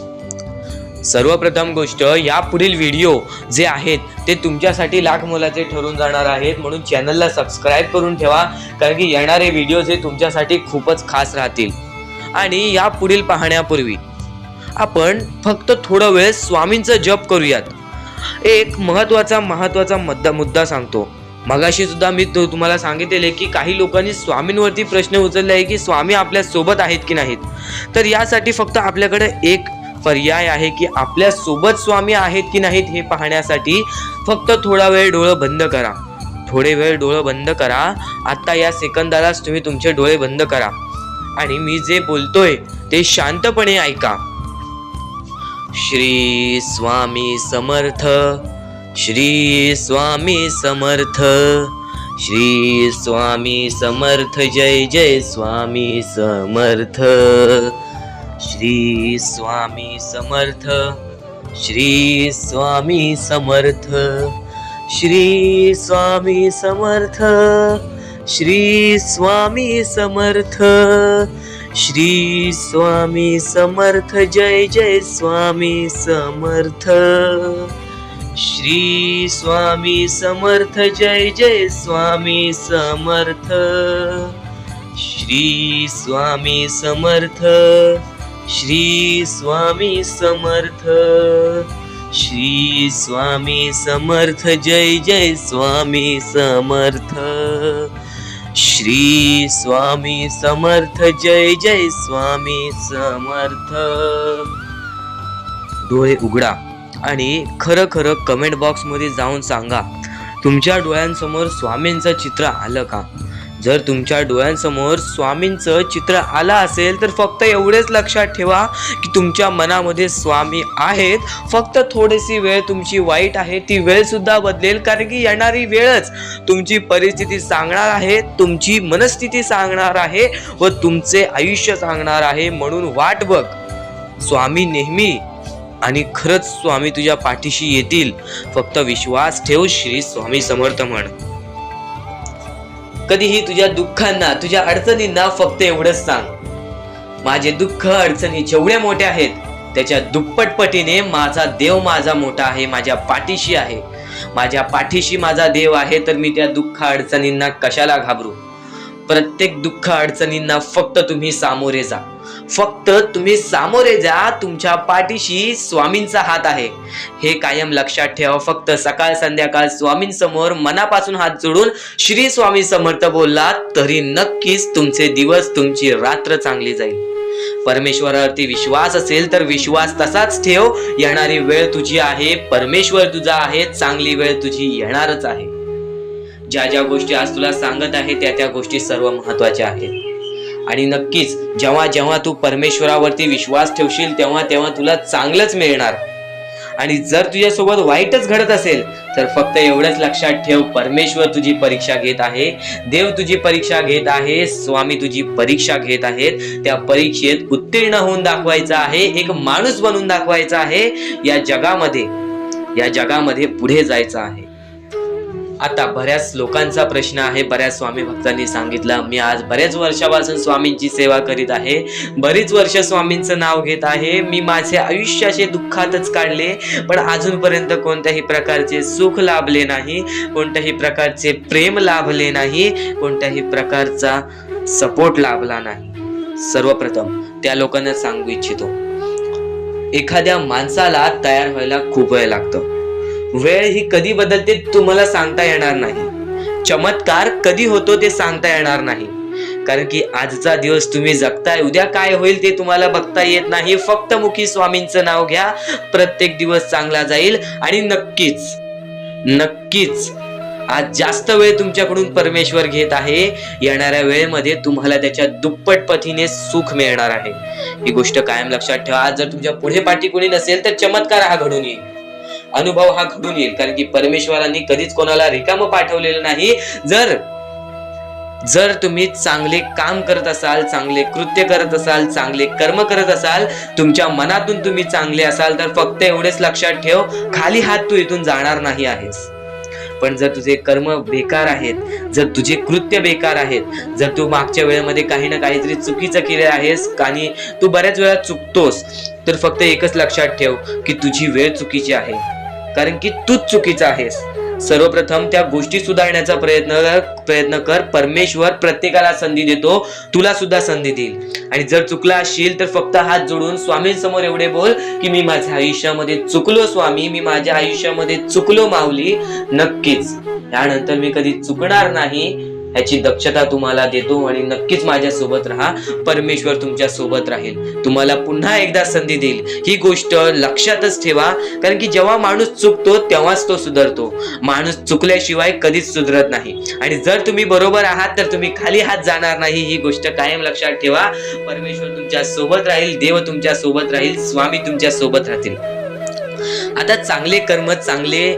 सर्वप्रथम गोष्ट, या पुढील व्हिडिओ जे आहेत ते तुमच्यासाठी लाख मोलाचे ठरून जाणार आहेत, म्हणून चॅनलला सबस्क्राईब करून ठेवा. कारण की येणारे व्हिडिओज हे तुमच्यासाठी खूपच खास राहतील. आणि या पुढील पाहण्यापूर्वी आपण फक्त थोडा वेळ स्वामींचा जप करूयात. एक महत्वाचा मुद्दा सांगतो. मगाशी सुद्धा मी तुम्हाला सांगितले की काही लोकांनी स्वामींवरती प्रश्न उचलले आहे की स्वामी आपल्या सोबत आहेत की नाहीत. तर यासाठी फक्त आपल्याकडे एक पर्याय आहे की आपल्या सोबत स्वामी आहेत की नाहीत हे पाहण्यासाठी फक्त थोडा वेळ डोळे बंद करा. थोडे वेळ डोळे बंद करा. आता या सेकंदालाच तुम्ही तुमचे डोळे बंद करा आणि मी जे बोलतोय ते शांतपणे ऐका. श्री स्वामी समर्थ, श्री स्वामी समर्थ, श्री स्वामी समर्थ, जय जय स्वामी समर्थ. श्री स्वामी समर्थ, श्री स्वामी समर्थ, श्री स्वामी समर्थ, श्री स्वामी समर्थ, श्री स्वामी समर्थ, जय जय स्वामी समर्थ. श्री स्वामी समर्थ, जय जय स्वामी समर्थ. श्री स्वामी समर्थ, श्री स्वामी समर्थ, श्री स्वामी समर्थ, जय जय स्वामी समर्थ. श्री स्वामी समर्थ, जय जय स्वामी समर्थ. डोळे उघडा आणि खरं खरं कमेंट बॉक्स मध्ये जाऊन सांगा, तुमच्या डोळ्यांसमोर स्वामींचं चित्र आलं का? जर तुमच्या डोळ्यांसमोर स्वामींचं चित्र आलं असेल तर फक्त एवढेच लक्षात ठेवा की तुमच्या मनामध्ये स्वामी आहेत. फक्त थोडीशी वेळ तुमची वाईट आहे, ती वेळ सुद्धा बदलेल. कारण की येणारी वेळच तुमची परिस्थिती सांगणार आहे, तुमची मनस्थिती सांगणार आहे व तुमचे आयुष्य सांगणार आहे. म्हणून वाट बघ, स्वामी नेहमी आणि खरंच स्वामी तुझ्या पाठीशी येतील. फक्त विश्वास ठेव. श्री स्वामी समर्थ म्हण. कधीही तुझ्या दुःखांना, तुझ्या अडचणींना फक्त एवढंच सांग, माझे दुःख अडचणी जेवढ्या मोठ्या आहेत त्याच्या दुप्पट पटीने माझा देव माझा मोठा आहे, माझ्या पाठीशी आहे. माझ्या पाठीशी माझा देव आहे, तर मी त्या दुःख अडचणींना कशाला घाबरू. प्रत्येक दुःख अडचणींना फक्त तुम्ही सामोरे जा, फक्त तुम्ही सामोरे जा. तुमच्या पाठीशी स्वामींचा हात आहे, हे कायम लक्षात ठेवा. फक्त सकाळ संध्याकाळ स्वामींसमोर मनापासून हात जोडून श्री स्वामी समर्थ बोललात तरी नक्कीच तुमचे दिवस, तुमची रात्र चांगली जाईल. परमेश्वरावरती विश्वास असेल तर विश्वास तसाच ठेव. येणारी वेळ तुझी आहे, परमेश्वर तुझा आहे, चांगली वेळ तुझी येणारच आहे. ज्या ज्या गोष्टी आज तुला सांगत आहे त्या गोष्टी सर्व महत्वाच्या आहेत. आणि नक्कीच जेव्हा जेव्हा तू परमेश्वरावरती विश्वास ठेवशील तेव्हा तेव्हा तुला चांगलंच मिळणार. आणि जर तुझ्यासोबत वाईटच घडत असेल तर फक्त एवढंच लक्षात ठेव, परमेश्वर तुझी परीक्षा घेत आहे, देव तुझी परीक्षा घेत आहे, स्वामी तुझी परीक्षा घेत आहेत. त्या परीक्षेत उत्तीर्ण होऊन दाखवायचं आहे, एक माणूस बनून दाखवायचा आहे. या जगामध्ये पुढे जायचं आहे. आता बऱ्याच लोकांचा प्रश्न आहे, बऱ्याच स्वामी भक्तांनी सांगितलं, मी आज बऱ्याच वर्षापासून स्वामींची सेवा करीत आहे, बरीच वर्ष स्वामींचं नाव घेत आहे, मी माझे आयुष्याचे दुःखातच काढले, पण अजूनपर्यंत कोणत्याही प्रकारचे सुख लाभले नाही, कोणत्याही प्रकारचे प्रेम लाभले नाही, कोणत्याही प्रकारचा सपोर्ट लाभला नाही. सर्वप्रथम त्या लोकांना सांगू इच्छितो, एखाद्या माणसाला तयार व्हायला खूप वेळ लागतो. वेळ ही कधी बदलते तुम्हाला सांगता येणार नाही. चमत्कार कधी होतो ते सांगता येणार नाही, कारण की आजचा दिवस तुम्ही जगताय, उद्या काय होईल ते तुम्हाला बघता येत नाही. फक्त मुखी स्वामींचं नाव घ्या, प्रत्येक दिवस चांगला जाईल. आणि नक्कीच नक्कीच आज जास्त वेळ तुमच्याकडून परमेश्वर घेत आहे, येणाऱ्या वेळेमध्ये तुम्हाला त्याच्या दुप्पट पटीने सुख मिळणार आहे. ही गोष्ट कायम लक्षात ठेवा. आज जर तुमच्या पुढे पाठी कोणी नसेल तर चमत्कार हा घडून येईल, अनुभव हा घडून येईल, कारण की परमेश्वरांनी कधीच कोणाला रिकामं पाठवलेलं नाही. जर तुम्ही चांगले काम करत असाल, चांगले कृत्य करत असाल, चांगले कर्म करत असाल, तुमच्या मनातून तुम्ही चांगले असाल, तर फक्त एवढेच लक्षात ठेव, खाली हात तू इथून जाणार नाही आहेस. पण जर तुझे कर्म बेकार आहेत, जर तुझे कृत्य बेकार आहेत, जर तू मागच्या वेळेमध्ये काही ना काहीतरी चुकीचं केले आहेस आणि तू बऱ्याच वेळा चुकतोस, तर फक्त एकच लक्षात ठेव की तुझी वेळ चुकीची आहे, कारण की तूच चुकीचा आहेस. सर्वप्रथम त्या गोष्टी सुधारण्याचा प्रयत्न कर. परमेश्वर प्रत्येकाला संधी देतो, तुला सुद्धा संधी देईल. आणि जर चुकला असशील तर फक्त हात जोडून स्वामींसमोर एवढे बोल की मी माझ्या आयुष्यामध्ये चुकलो स्वामी, मी माझ्या आयुष्यामध्ये चुकलो माऊली. नक्कीच त्यानंतर मी कधी चुकणार नाही याची दक्षता तुम्हाला देतो, आणि नक्कीच माझ्या सोबत राहा. परमेश्वर तुमच्या सोबत राहील, तुम्हाला पुन्हा एकदा संधी देईल. ही गोष्ट लक्षातच ठेवा, कारण की जेव्हा माणूस चुकतो तेव्हाच तो सुधारतो. माणूस चुकल्याशिवाय कधीच सुधरत नाही. आणि जर तुम्ही बरोबर आहात तर तुम्ही खाली हात जाणार नाही, ही गोष्ट कायम लक्षात ठेवा. परमेश्वर तुमच्या सोबत राहील, देव तुमच्या सोबत राहील, स्वामी तुमच्या सोबत राहतील. आता चांगले कर्म, चांगले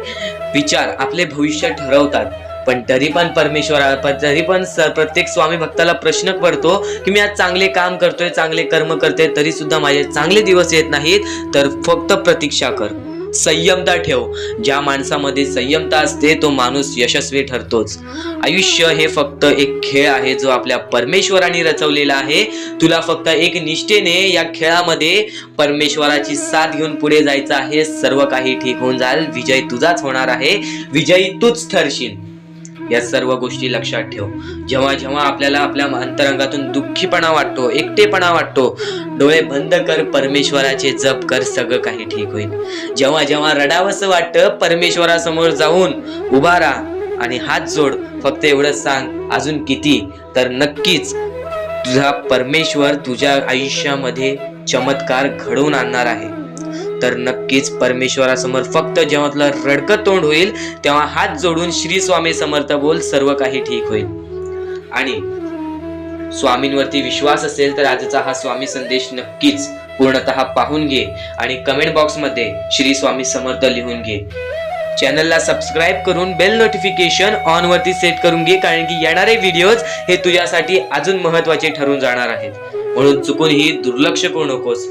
विचार आपले भविष्य ठरवतात, पण तरी पण प्रत्येक स्वामी भक्ताला प्रश्न पडतो की मी आज चांगले काम करतोय, चांगले कर्म करतोय, तरी सुद्धा माझे चांगले दिवस येत नाहीत. तर फक्त प्रतीक्षा कर, संयमता ठेव. ज्या माणसामध्ये संयमता असते तो माणूस यशस्वी ठरतोच. आयुष्य हे फक्त एक खेळ आहे जो आपल्या परमेश्वराने रचवलेला आहे. तुला फक्त एक निष्ठेने या खेळामध्ये परमेश्वराची साथ घेऊन पुढे जायचं आहे. सर्व काही ठीक होऊन जाईल, विजय तुझाच होणार आहे, विजयी तूच ठरशील. या सर्व गोष्टी लक्षात ठेव. जेव्हा जेव्हा आपल्याला आपल्या अंतरंगातून दुःखीपणा वाटतो, एकटेपणा वाटतो, डोळे बंद कर, परमेश्वराचे जप कर, सगळं काही ठीक होईल. जेव्हा जेव्हा रडावंसं वाटतं, परमेश्वरासमोर जाऊन उभा राहा आणि हात जोड. फक्त एवढंच सांग, अजून किती, तर नक्कीच तुझा परमेश्वर तुझ्या आयुष्यामध्ये चमत्कार घडवून आणणार आहे. तर नक्कीच परमेश्वरासमोर फक्त जेव्हा तुला रडकं तोंड होईल तेव्हा हात जोडून श्री स्वामी समर्थ बोल, सर्व काही ठीक होईल. आणि स्वामींवरती विश्वास असेल तर आजचा हा स्वामी संदेश नक्कीच पूर्णतः पाहून घे आणि कमेंट बॉक्स मध्ये श्री स्वामी समर्थ लिहून घे. चॅनलला सबस्क्राईब करून बेल नोटिफिकेशन ऑन वरती सेट करून घे, कारण की येणारे व्हिडिओज हे तुझ्यासाठी अजून महत्त्वाचे ठरून जाणार आहेत. म्हणून चुकूनही दुर्लक्ष करू नकोस,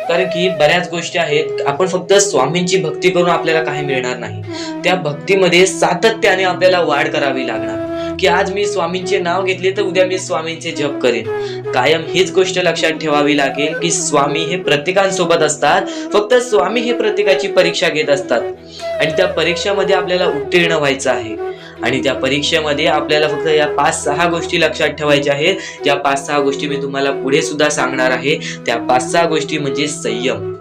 कारण की बऱ्याच गोष्टी आहेत, आपण फक्त स्वामींची भक्ती करून आपल्याला काही मिळणार नाही. त्या भक्तीमध्ये सातत्याने आपल्याला वाढ करावी लागणार, की आज मी स्वामींचे नाव घेतले तर उद्या मी स्वामींचे जप करेन. कायम हीच गोष्ट लक्षात ठेवावी लागेल की स्वामी हे प्रत्येकांसोबत असतात, फक्त स्वामी हे प्रत्येकाची परीक्षा घेत असतात. आणि त्या परीक्षेमध्ये आपल्याला उत्तीर्ण व्हायचं आहे. आणि त्या परीक्षेमध्ये आपल्याला फक्त या 5-6 गोष्टी लक्षात ठेवायच्या आहेत, ज्या 5-6 गोष्टी मी तुम्हाला पुढे सुद्धा सांगणार आहे. त्या 5-6 गोष्टी म्हणजे संयम,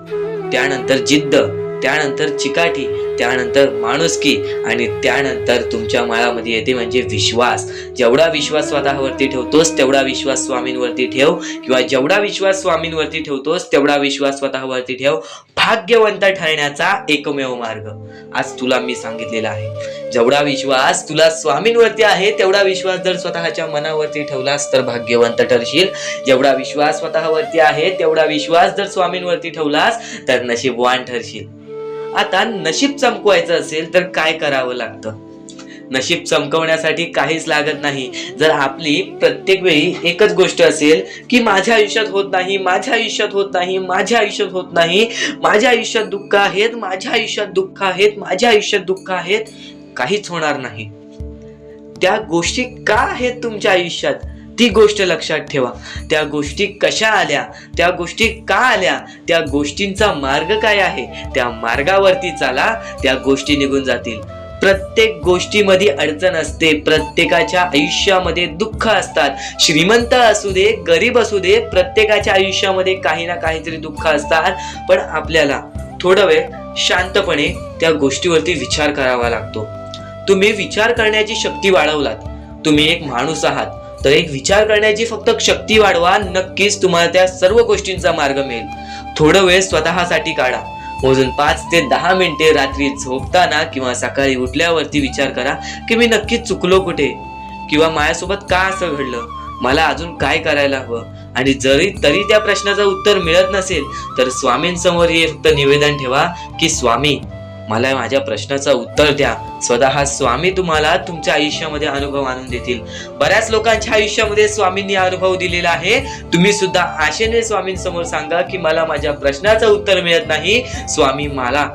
त्यानंतर जिद्द, त्यानंतर चिकाटी, त्यानंतर माणुसकी, आणि त्यानंतर तुमच्या मनामध्ये येते म्हणजे विश्वास. जेवढा विश्वास स्वतःवरती ठेवतोस तेवढा विश्वास स्वामींवरती ठेव, किंवा जेवढा विश्वास स्वामींवरती ठेवतोस तेवढा विश्वास स्वतःवरती ठेव. भाग्यवंत ठरण्याचा एकमेव मार्ग आज तुला मी सांगितलेला आहे. जेवढा विश्वास तुला स्वामींवरती आहे तेवढा विश्वास जर स्वतःच्या मनावरती ठेवलास तर भाग्यवंत ठरशील. जेवढा विश्वास स्वतःवरती आहे तेवढा विश्वास जर स्वामींवरती ठेवलास तर नशीबवान ठरशील. आता नशीब चमकवायचं असेल तर काय करावं लागतं? नशीब चमकवण्यासाठी काहीच लागत नाही. जर आपली प्रत्येक वेळी एकच गोष्ट असेल की माझ्या आयुष्यात होत नाही, माझ्या आयुष्यात होत नाही, माझ्या आयुष्यात होत नाही, माझ्या आयुष्यात दुःख आहेत, माझ्या आयुष्यात दुःख आहेत, माझ्या आयुष्यात दुःख आहेत, काहीच होणार नाही. त्या गोष्टी का आहेत तुमच्या आयुष्यात ती गोष्ट लक्षात ठेवा. त्या गोष्टी कशा आल्या, त्या गोष्टी का आल्या, त्या गोष्टींचा मार्ग काय आहे, त्या मार्गावरती चाला, त्या गोष्टी निघून जातील. प्रत्येक गोष्टीमध्ये अडचण असते. प्रत्येकाच्या आयुष्यामध्ये दुःख असतात. श्रीमंत असू दे, गरीब असू दे, प्रत्येकाच्या आयुष्यामध्ये काही ना काहीतरी दुःख असतात. पण आपल्याला थोडा वेळ शांतपणे त्या गोष्टीवरती विचार करावा लागतो. तुम्ही विचार करण्याची शक्ती वाढवलात, तुम्ही एक माणूस आहात, तर एक विचार करण्याची फक्त शक्ती वाढवा. नक्कीच तुम्हाला त्या सर्व गोष्टींचा मार्ग मिळेल. थोडा वेळ स्वतःसाठी काढा. मोजून 5 ते 10 मिनिटे रात्री झोपताना किंवा सकाळी उठल्यावरती विचार करा की मी नक्की चुकलो कुठे, किंवा माझ्यासोबत का असं घडलं, मला अजून काय करायला हवं. आणि तरी त्या प्रश्नाचं उत्तर मिळत नसेल तर स्वामींसमोर हे फक्त निवेदन ठेवा की स्वामी मला माझ्या प्रश्नाचं उत्तर द्या. स्वतः स्वामी तुम्हाला तुमच्या आयुष्यामध्ये अनुभव आणून देतील. बऱ्याच लोकांच्या आयुष्यामध्ये स्वामींनी अनुभव दिलेला आहे. तुम्ही सुद्धा आशेने स्वामींसमोर सांगा की मला माझ्या प्रश्नाचं उत्तर मिळत नाही, स्वामी मला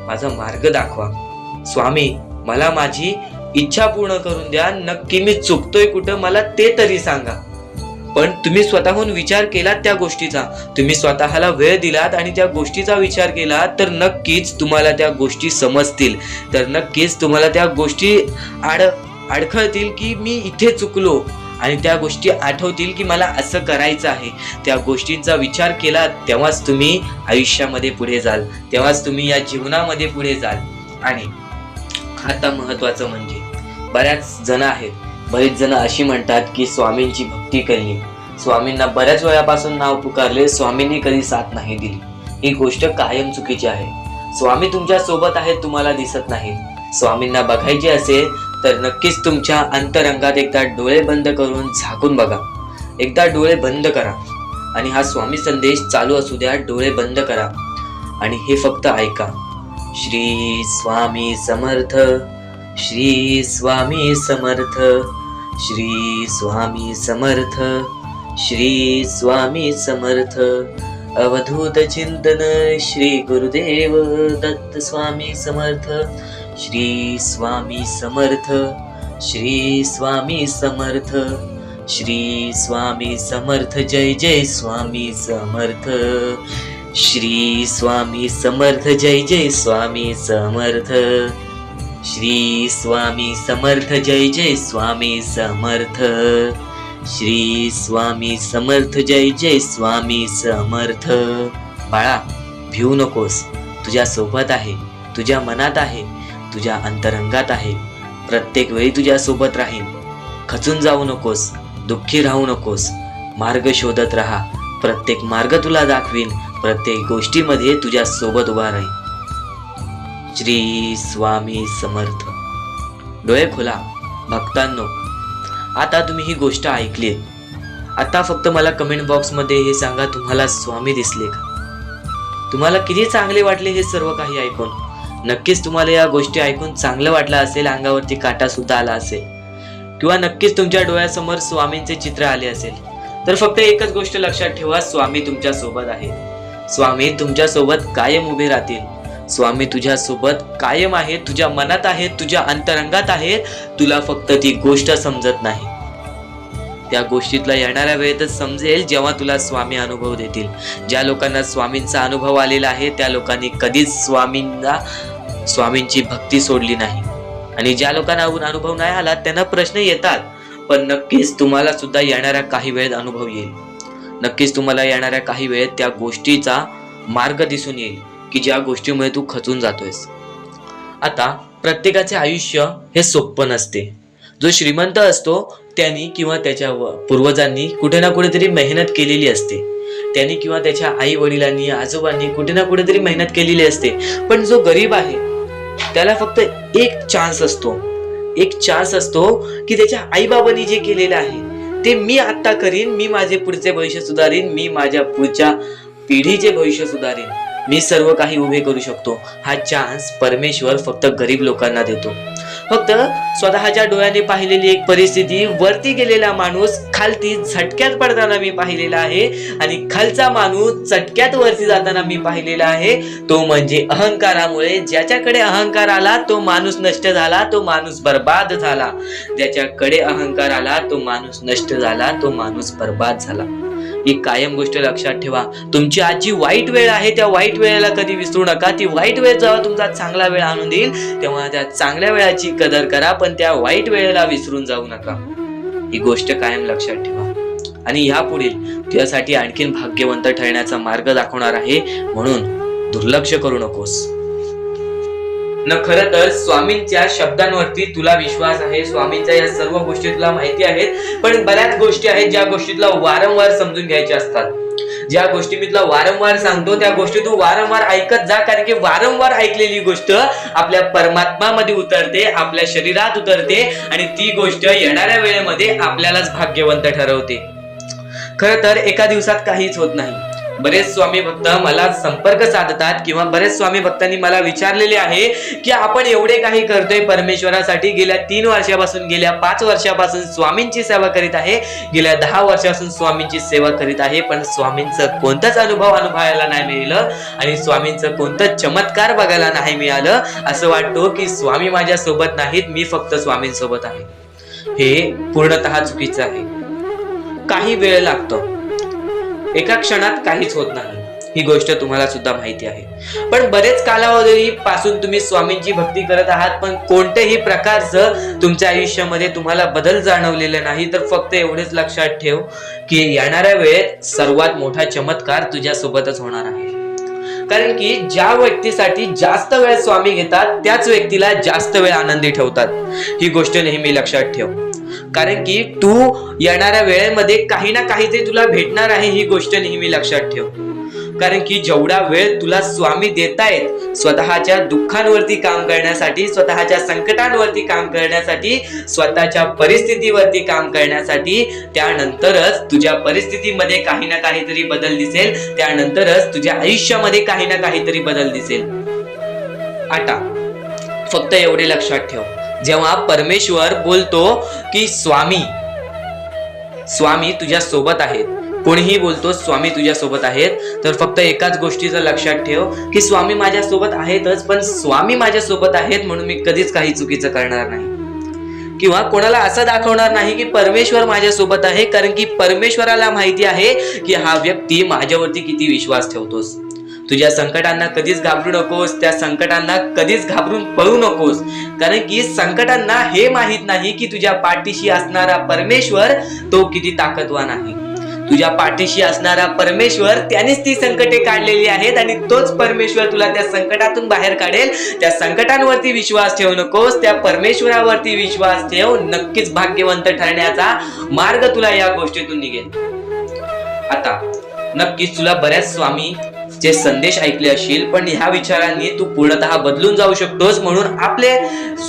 माझा मार्ग दाखवा, स्वामी मला माझी इच्छा पूर्ण करून द्या, नक्की मी चुकतोय कुठं मला ते तरी सांगा. पण तुम्ही स्वतःहून विचार केलात त्या गोष्टीचा, तुम्ही स्वतःला वेळ दिलात आणि त्या गोष्टीचा विचार केला तर नक्कीच तुम्हाला त्या गोष्टी समजतील. तर नक्कीच तुम्हाला त्या गोष्टी अडखळतील की मी इथे चुकलो, आणि त्या गोष्टी आठवतील की मला असं करायचं आहे. त्या गोष्टींचा विचार केला तेव्हाच तुम्ही आयुष्यामध्ये पुढे जाल, तेव्हाच तुम्ही या जीवनामध्ये पुढे जाल. आणि आता महत्वाचं म्हणजे बऱ्याच जण आहेत, बरेच जण अशी म्हणतात की स्वामींची भक्ती केली, स्वामींना बऱ्याच वेळापासून नाव पुकारले, स्वामींनी कधी साथ नाही दिली. ही गोष्ट कायम चुकीची आहे. स्वामी तुमच्या सोबत आहेत, तुम्हाला दिसत नाहीत. स्वामींना बघायचे असेल तर नक्कीच तुमच्या अंतरंगात एकदा डोळे बंद करून झाकून बघा. एकदा डोळे बंद करा आणि हा स्वामी संदेश चालू असू द्या. डोळे बंद करा आणि हे फक्त ऐका. श्री स्वामी समर्थ, श्री स्वामी समर्थ, श्री स्वामी समर्थ, श्री स्वामी समर्थ. अवधूत चिंतन श्री गुरुदेव दत्त स्वामी समर्थ. श्री स्वामी समर्थ, श्री स्वामी समर्थ, श्री स्वामी समर्थ. जय जय स्वामी समर्थ. श्री स्वामी समर्थ. जय जय स्वामी समर्थ. श्री स्वामी समर्थ. जय जय स्वामी समर्थ. श्री स्वामी समर्थ. जय जय स्वामी समर्थ. बाळा, भिवू नकोस. तुझ्या सोबत आहे, तुझ्या मनात आहे, तुझ्या अंतरंगात आहे. प्रत्येक वेळी तुझ्या सोबत राहील. खचून जाऊ नकोस, दुःखी राहू नकोस. मार्ग शोधत राहा. प्रत्येक मार्ग तुला दाखवीन. प्रत्येक गोष्टीमध्ये तुझ्या सोबत उभा राहील. श्री स्वामी समर्थ. डोळे खोला भक्तांनो. आता तुम्ही ही गोष्ट ऐकली. आता फक्त मला कमेंट बॉक्स मध्ये हे सांगा, तुम्हाला स्वामी दिसले का? तुम्हाला किती चांगले वाटले हे सर्व काही ऐकून? नक्कीच तुम्हाला या गोष्टी ऐकून चांगलं वाटलं असेल, अंगावरती काटा सुद्धा आला असेल, किंवा नक्कीच तुमच्या डोळ्यासमोर स्वामींचे चित्र आले असेल. तर फक्त एकच गोष्ट लक्षात ठेवा, स्वामी तुमच्या सोबत आहे. स्वामी तुमच्या सोबत कायम उभे राहतील. स्वामी तुझ्या सोबत कायम आहे, तुझ्या मनात आहे, तुझ्या अंतरंगात आहे. तुला फक्त ती गोष्ट समजत नाही. त्या गोष्टीतला येणाऱ्या वेळेतच समजेल जेव्हा तुला स्वामी अनुभव देतील. ज्या लोकांना स्वामींचा अनुभव आलेला आहे त्या लोकांनी कधीच स्वामींची भक्ती सोडली नाही. आणि ज्या लोकांना अनुभव नाही आला त्यांना प्रश्न येतात, पण नक्कीच तुम्हाला सुद्धा येणाऱ्या काही वेळेत अनुभव येईल. नक्कीच तुम्हाला येणाऱ्या काही वेळेत त्या गोष्टीचा मार्ग दिसून येईल की ज्या गोष्टीमुळे तू खचून जातोयस. आता प्रत्येकाचे आयुष्य हे सोपं नसते. जो श्रीमंत असतो त्यांनी किंवा त्याच्या पूर्वजांनी कुठे ना कुठेतरी मेहनत केलेली असते. त्यांनी किंवा त्याच्या आई वडिलांनी आजोबांनी कुठे ना कुठेतरी मेहनत केलेली असते. पण जो गरीब आहे त्याला फक्त एक चान्स असतो की त्याच्या आई बाबांनी जे केलेलं आहे ते मी आता करीन, मी माझे पुढचे भविष्य सुधारीन, मी माझ्या पुढच्या पिढीचे भविष्य सुधारीन, मी सर्व काही उभे करू शकतो. हा चान्स परमेश्वर फक्त गरीब लोकांना देतो. फक्त स्वतःच्या डोळ्याने पाहिलेली एक परिस्थिती, वरती गेलेला माणूस खालती झटक्यात पडताना मी पाहिलेला आहे आणि खालचा माणूस चटक्यात वरती जाताना मी पाहिलेला आहे. तो म्हणजे अहंकारामुळे. ज्याच्याकडे अहंकार आला तो माणूस नष्ट झाला, तो माणूस बर्बाद झाला. ज्याच्याकडे अहंकार आला तो माणूस नष्ट झाला, तो माणूस बर्बाद झाला. ही कायम गोष्ट लक्षात ठेवा. तुमची आजची वाईट वेळ आहे, त्या वाईट वेळेला कधी विसरू नका. ती वाईट वेळ जेव्हा तुमचा चांगला वेळ आणून देईल तेव्हा त्या चांगल्या वेळाची कदर करा, पण त्या वाईट वेळेला विसरून जाऊ नका. ही गोष्ट कायम लक्षात ठेवा. आणि यापुढील तुझ्यासाठी आणखीन भाग्यवंत ठरण्याचा मार्ग दाखवणार आहे, म्हणून दुर्लक्ष करू नकोस. खरं तर स्वामींच्या शब्दांवरती तुला विश्वास आहे, स्वामींच्या या सर्व गोष्टी तुला माहिती आहेत, पण बऱ्याच गोष्टी आहेत ज्या गोष्टी तुला वारंवार समजून घ्यायच्या असतात. ज्या गोष्टी मी तुला वारंवार सांगतो त्या गोष्टी तू वारंवार ऐकत जा, कारण की वारंवार ऐकलेली गोष्ट आपल्या परमात्मामध्ये उतरते, आपल्या शरीरात उतरते आणि ती गोष्ट येणाऱ्या वेळेमध्ये आपल्यालाच भाग्यवंत ठरवते. खरं तर एका दिवसात काहीच होत नाही. बरेच स्वामी भक्त मला संपर्क साधतात किंवा बरेच स्वामी भक्तांनी मला विचारलेले आहे की आपण एवढे काही करतोय परमेश्वरासाठी, गेल्या 3 वर्षापासून, गेल्या 5 वर्षापासून स्वामींची सेवा करीत आहे, गेल्या 10 वर्षापासून स्वामींची सेवा करीत आहे, पण स्वामींचं कोणताच अनुभव अनुभवायला नाही मिळालं आणि स्वामींचं कोणतं चमत्कार बघायला नाही मिळालं. असं वाटतो की स्वामी माझ्या सोबत नाहीत, मी फक्त स्वामींसोबत आहे. हे पूर्णतः चुकीचं आहे. काही वेळ लागतो, एका क्षणात काहीच होत नाही, ही गोष्ट तुम्हाला सुद्धा माहिती आहे. पण बरेच कालावधी पासून तुम्ही स्वामींची भक्ती करत आहात, पण कोणत्याही प्रकारचं तुमच्या आयुष्यामध्ये तुम्हाला बदल जाणवलेला नाही. तर फक्त एवढेच लक्षात ठेव की येणाऱ्या वेळेत सर्वात मोठा चमत्कार तुझ्या सोबतच होणार आहे. कारण की ज्या व्यक्तीसाठी जास्त वेळ स्वामी घेतात त्याच व्यक्तीला जास्त वेळ आनंदी ठेवतात. ही गोष्ट नेहमी लक्षात ठेव, कारण की तू येणाऱ्या वेळेमध्ये काही ना काहीतरी तुला भेटणार आहे, ही गोष्ट नेहमी लक्षात ठेव. कारण की जेवढा वेळ तुला स्वामी देतायत स्वतःच्या दुःखांवरती काम करण्यासाठी, स्वतःच्या संकटांवरती काम करण्यासाठी, स्वतःच्या परिस्थितीवरती काम करण्यासाठी, त्यानंतरच तुझ्या परिस्थितीमध्ये काही ना काहीतरी बदल दिसेल, त्यानंतरच तुझ्या आयुष्यामध्ये काही ना काहीतरी बदल दिसेल. आता फक्त एवढे लक्षात ठेव, जेव्हा परमेश्वर बोलतो की स्वामी तुझ्या सोबत आहेत, कोणीही बोलतो स्वामी तुझ्या सोबत आहेत, तर फक्त एकाच गोष्टीचं लक्षात ठेव की स्वामी माझ्या सोबत आहेतच, पण स्वामी माझ्या सोबत आहेत म्हणून मी कधीच काही चुकीचं करणार नाही किंवा कोणाला असं दाखवणार नाही की परमेश्वर माझ्या सोबत आहे, कारण की परमेश्वराला माहिती आहे की हा व्यक्ती माझ्यावरती किती विश्वास ठेवतोस. तुझ्या संकटांना कधीच घाबरू नकोस, त्या संकटांना कधीच घाबरून पळू नकोस, कारण की संकटांना हे माहित नाही की तुझ्या पाठीशी असणारा परमेश्वर तो किती ताकदवान आहे. तुझ्या पाठीशी असणारा परमेश्वर त्यानेच ती संकटे काढलेली आहेत आणि तोच परमेश्वर तुला त्या संकटातून बाहेर काढेल. त्या संकटांवरती विश्वास ठेवू नकोस, त्या परमेश्वरावरती विश्वास ठेव. नक्कीच भाग्यवंत ठरण्याचा मार्ग तुला या गोष्टीतून निघेल. आता नक्कीच तुला बऱ्याच स्वामी चे संदेश ऐकले असतील, पण ह्या विचारांनी तू पूर्णतः बदलून जाऊ शकतोस. म्हणून आपले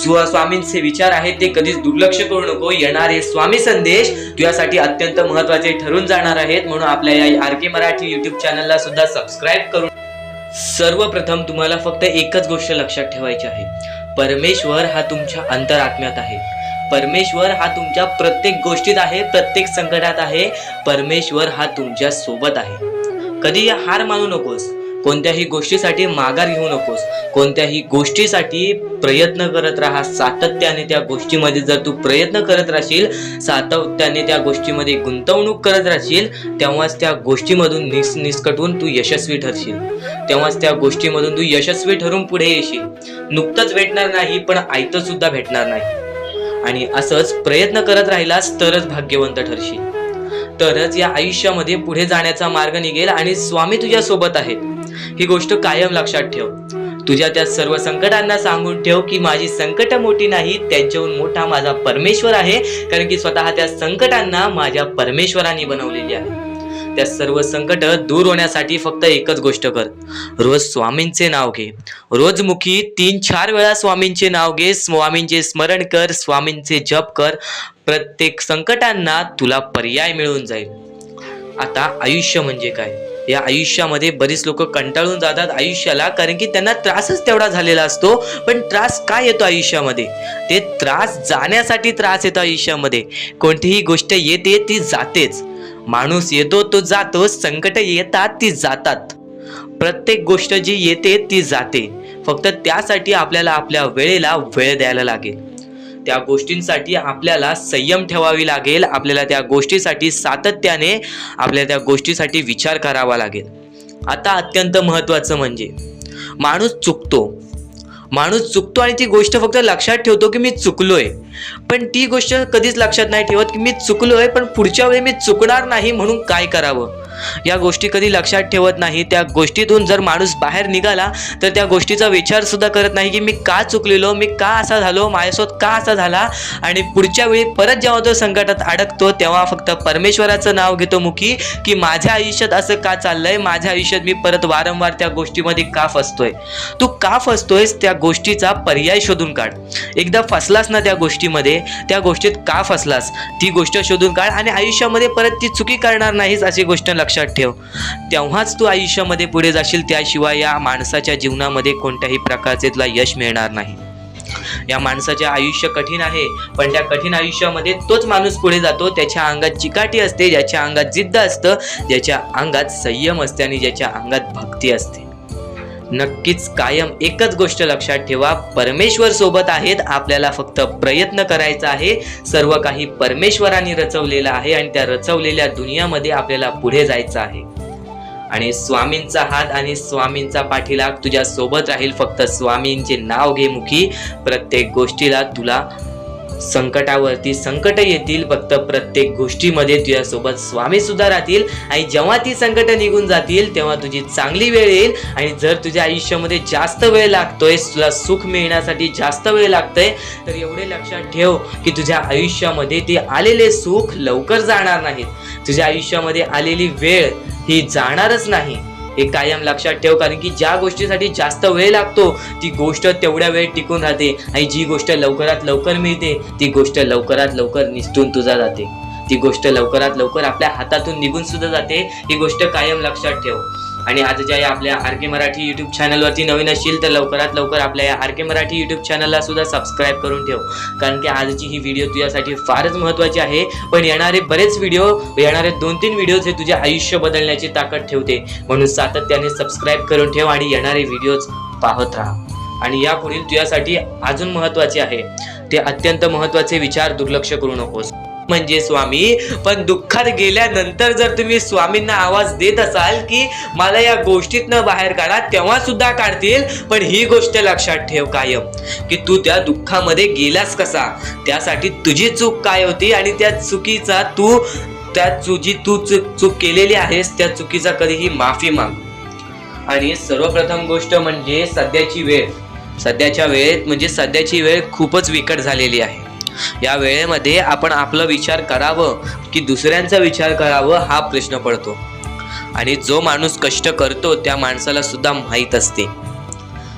स्वामींचे विचार आहेत ते कधीच दुर्लक्ष करू नको. येणारे स्वामी संदेश तुझ्यासाठी अत्यंत महत्वाचे ठरून जाणार आहेत. म्हणून आपल्या या RK मराठी YouTube चॅनलला सुद्धा सबस्क्राईब करून. सर्वप्रथम तुम्हाला फक्त एकच गोष्ट लक्षात ठेवायची आहे, परमेश्वर हा तुमच्या अंतरात्म्यात आहे. परमेश्वर हा तुमच्या प्रत्येक गोष्टीत आहे, प्रत्येक संकटात आहे. परमेश्वर हा तुमच्या सोबत आहे. कधी हार मानू नकोस, कोणत्याही गोष्टीसाठी माघार घेऊ नकोस, कोणत्याही गोष्टीसाठी प्रयत्न करत राहा. सातत्याने त्या गोष्टीमध्ये जर तू प्रयत्न करत राहशील, सातत्याने त्या गोष्टीमध्ये गुंतवणूक करत राहशील, तेव्हाच त्या गोष्टीमधून निसकटून तू यशस्वी ठरशील. तेव्हाच त्या गोष्टीमधून तू यशस्वी ठरून पुढे येशील. नुकतंच भेटणार नाही, पण आयतं सुद्धा भेटणार नाही. आणि असंच प्रयत्न करत राहिलास तरच भाग्यवंत ठरशील, तरच या आयुष्यामध्ये पुढे जाण्याचा मार्ग निघेल आणि स्वामी तुझ्या सोबत आहेत. ही गोष्ट कायम लक्षात ठेव. तुझ्या त्या सर्व संकटांना सांगून ठेव की माझी संकट मोठी नाही, त्यांच्याहून मोठा माझा परमेश्वर आहे, कारण की स्वतः त्या संकटांना माझ्या परमेश्वराने बनवलेली आहे. त्या सर्व संकट दूर होण्यासाठी फक्त एकच गोष्ट कर, रोज स्वामींचे नाव घे. रोज मुखी 3-4 वेळा स्वामींचे नाव घे, स्वामींचे स्मरण कर, स्वामींचे जप कर. प्रत्येक संकटांना तुला पर्याय मिळून जाईल. आता आयुष्य म्हणजे काय, या आयुष्यामध्ये बरीच लोक कंटाळून जातात आयुष्याला, कारण की त्यांना त्रासच तेवढा झालेला असतो. पण त्रास काय येतो आयुष्यामध्ये? ते त्रास जाण्यासाठी त्रास येतो आयुष्यामध्ये. कोणतीही गोष्ट येते ती जातेच. माणूस येतो तो जातो, संकट येतात ती जातात. प्रत्येक गोष्ट जी येते ती जाते. फक्त त्यासाठी आपल्याला आपल्या वेळेला वेळ द्यायला लागेल. त्या गोष्टींसाठी आपल्याला संयम ठेवावी लागेल. आपल्याला त्या गोष्टीसाठी सातत्याने आपल्याला त्या गोष्टीसाठी विचार करावा लागेल. आता अत्यंत महत्त्वाचं म्हणजे माणूस चुकतो आणि ती गोष्ट फक्त लक्षात ठेवतो की मी चुकलोय, पण ती गोष्ट कधीच लक्षात नाही ठेवत की मी चुकलोय पण पुढच्या वेळी मी चुकणार नाही म्हणून काय करावं. या गोष्टी कधी लक्षात ठेवत नाही. त्या गोष्टीतून जर माणूस बाहेर निघाला तर त्या गोष्टीचा विचार सुद्धा करत नाही की मी का चुकलेलो, मी का असा झालो, माझ्यासोबत का असा झाला. आणि पुढच्या वेळी परत जेव्हा तो संकटात अडकतो तेव्हा फक्त परमेश्वराचं नाव घेतो मुखी की माझ्या आयुष्यात असं का चाललंय, माझ्या आयुष्यात मी परत वारंवार त्या गोष्टीमध्ये का फसतोय. तू का फसतोयस त्या गोष्टीचा पर्याय शोधून काढ. एकदा फसलास ना त्या गोष्टीमध्ये, त्या गोष्टीत का फसलास ती गोष्ट शोधून काढ आणि आयुष्यामध्ये परत ती चुकी करणार नाहीस अशी गोष्ट लक्षात ठेव. तेव्हाच तू आयुष्यामध्ये पुढे जाशील. त्याशिवाय या माणसाच्या जीवनामध्ये कोणत्याही प्रकारचे तुला यश मिळणार नाही. या माणसाचे आयुष्य कठीण आहे, पण त्या कठीण आयुष्यामध्ये तोच माणूस पुढे जातो. त्याच्या अंगात चिकाटी असते, ज्याच्या अंगात जिद्द असतं, ज्याच्या अंगात संयम असते आणि ज्याच्या अंगात भक्ती असते. नक्कीच कायम एकच गोष्ट लक्षात ठेवा, परमेश्वर सोबत आहेत. आपल्याला फक्त प्रयत्न करायचा आहे. सर्व काही परमेश्वराने रचवलेलं आहे आणि त्या रचवलेल्या दुनियामध्ये आपल्याला पुढे जायचं आहे. आणि स्वामींचा हात आणि स्वामींचा पाठीलाग तुझ्या सोबत राहील. फक्त स्वामींचे नाव घे मुखी. प्रत्येक गोष्टीला तुला संकटावरती संकट येतील, फक्त प्रत्येक गोष्टीमध्ये तुझ्यासोबत स्वामी सुद्धा राहतील. आणि जेव्हा ती संकट निघून जातील तेव्हा तुझी चांगली वेळ येईल. आणि जर तुझ्या आयुष्यामध्ये जास्त वेळ लागतोय, तुला सुख मिळण्यासाठी जास्त वेळ लागतोय, तर एवढे लक्षात ठेव की तुझ्या आयुष्यामध्ये ते आलेले सुख लवकर जाणार नाहीत. तुझ्या आयुष्यामध्ये आलेली वेळ ही जाणारच नाही. हे कायम लक्षात ठेव, कारण की ज्या गोष्टीसाठी जास्त वेळ लागतो ती गोष्ट तेवढ्या वेळ टिकून राहते आणि जी गोष्ट लवकरात लवकर मिळते ती गोष्ट लवकरात लवकर निसटून तुझा जाते. ती गोष्ट लवकरात लवकर आपल्या हातातून निघून सुद्धा जाते. ही गोष्ट कायम लक्षात ठेव. आणि आज ज्या आपल्या आर.के. मराठी यूट्यूब चॅनलवरती नवीन असशील तर लवकरात लवकर आपल्या या आर.के. मराठी यूट्यूब चॅनलला सुद्धा सबस्क्राईब करून ठेव, कारण की आजची ही व्हिडिओ तुझ्यासाठी फारच महत्त्वाची आहे. पण येणारे बरेच व्हिडिओ, येणारे 2-3 व्हिडिओज हे तुझे आयुष्य बदलण्याची ताकद ठेवते. म्हणून सातत्याने सबस्क्राईब करून ठेव आणि येणारे व्हिडिओज पाहत राहा. आणि यापुढील तुझ्यासाठी अजून महत्त्वाचे आहे ते अत्यंत महत्त्वाचे विचार दुर्लक्ष करू नकोस. म्हणजे स्वामी, पण दुःखात गेल्यानंतर जर तुम्ही स्वामींना आवाज देत असाल की मला या गोष्टीतनं बाहेर काढा, तेव्हा सुद्धा काढतील. पण ही गोष्ट लक्षात ठेव कायम की तू त्या दुःखामध्ये गेलास कसा, त्यासाठी तुझी चूक काय होती आणि त्या चुकीचा तू चूक केलेली आहेस त्या चुकीचा कधीही माफी माग. आणि सर्वप्रथम गोष्ट म्हणजे सध्याच्या वेळ खूपच विकट झालेली आहे. या वेळेमध्ये आपण आपला विचार करावं की दुसऱ्यांचा विचार करावं हा प्रश्न पडतो. आणि जो माणूस कष्ट करतो त्या माणसाला सुद्धा माहीत असते.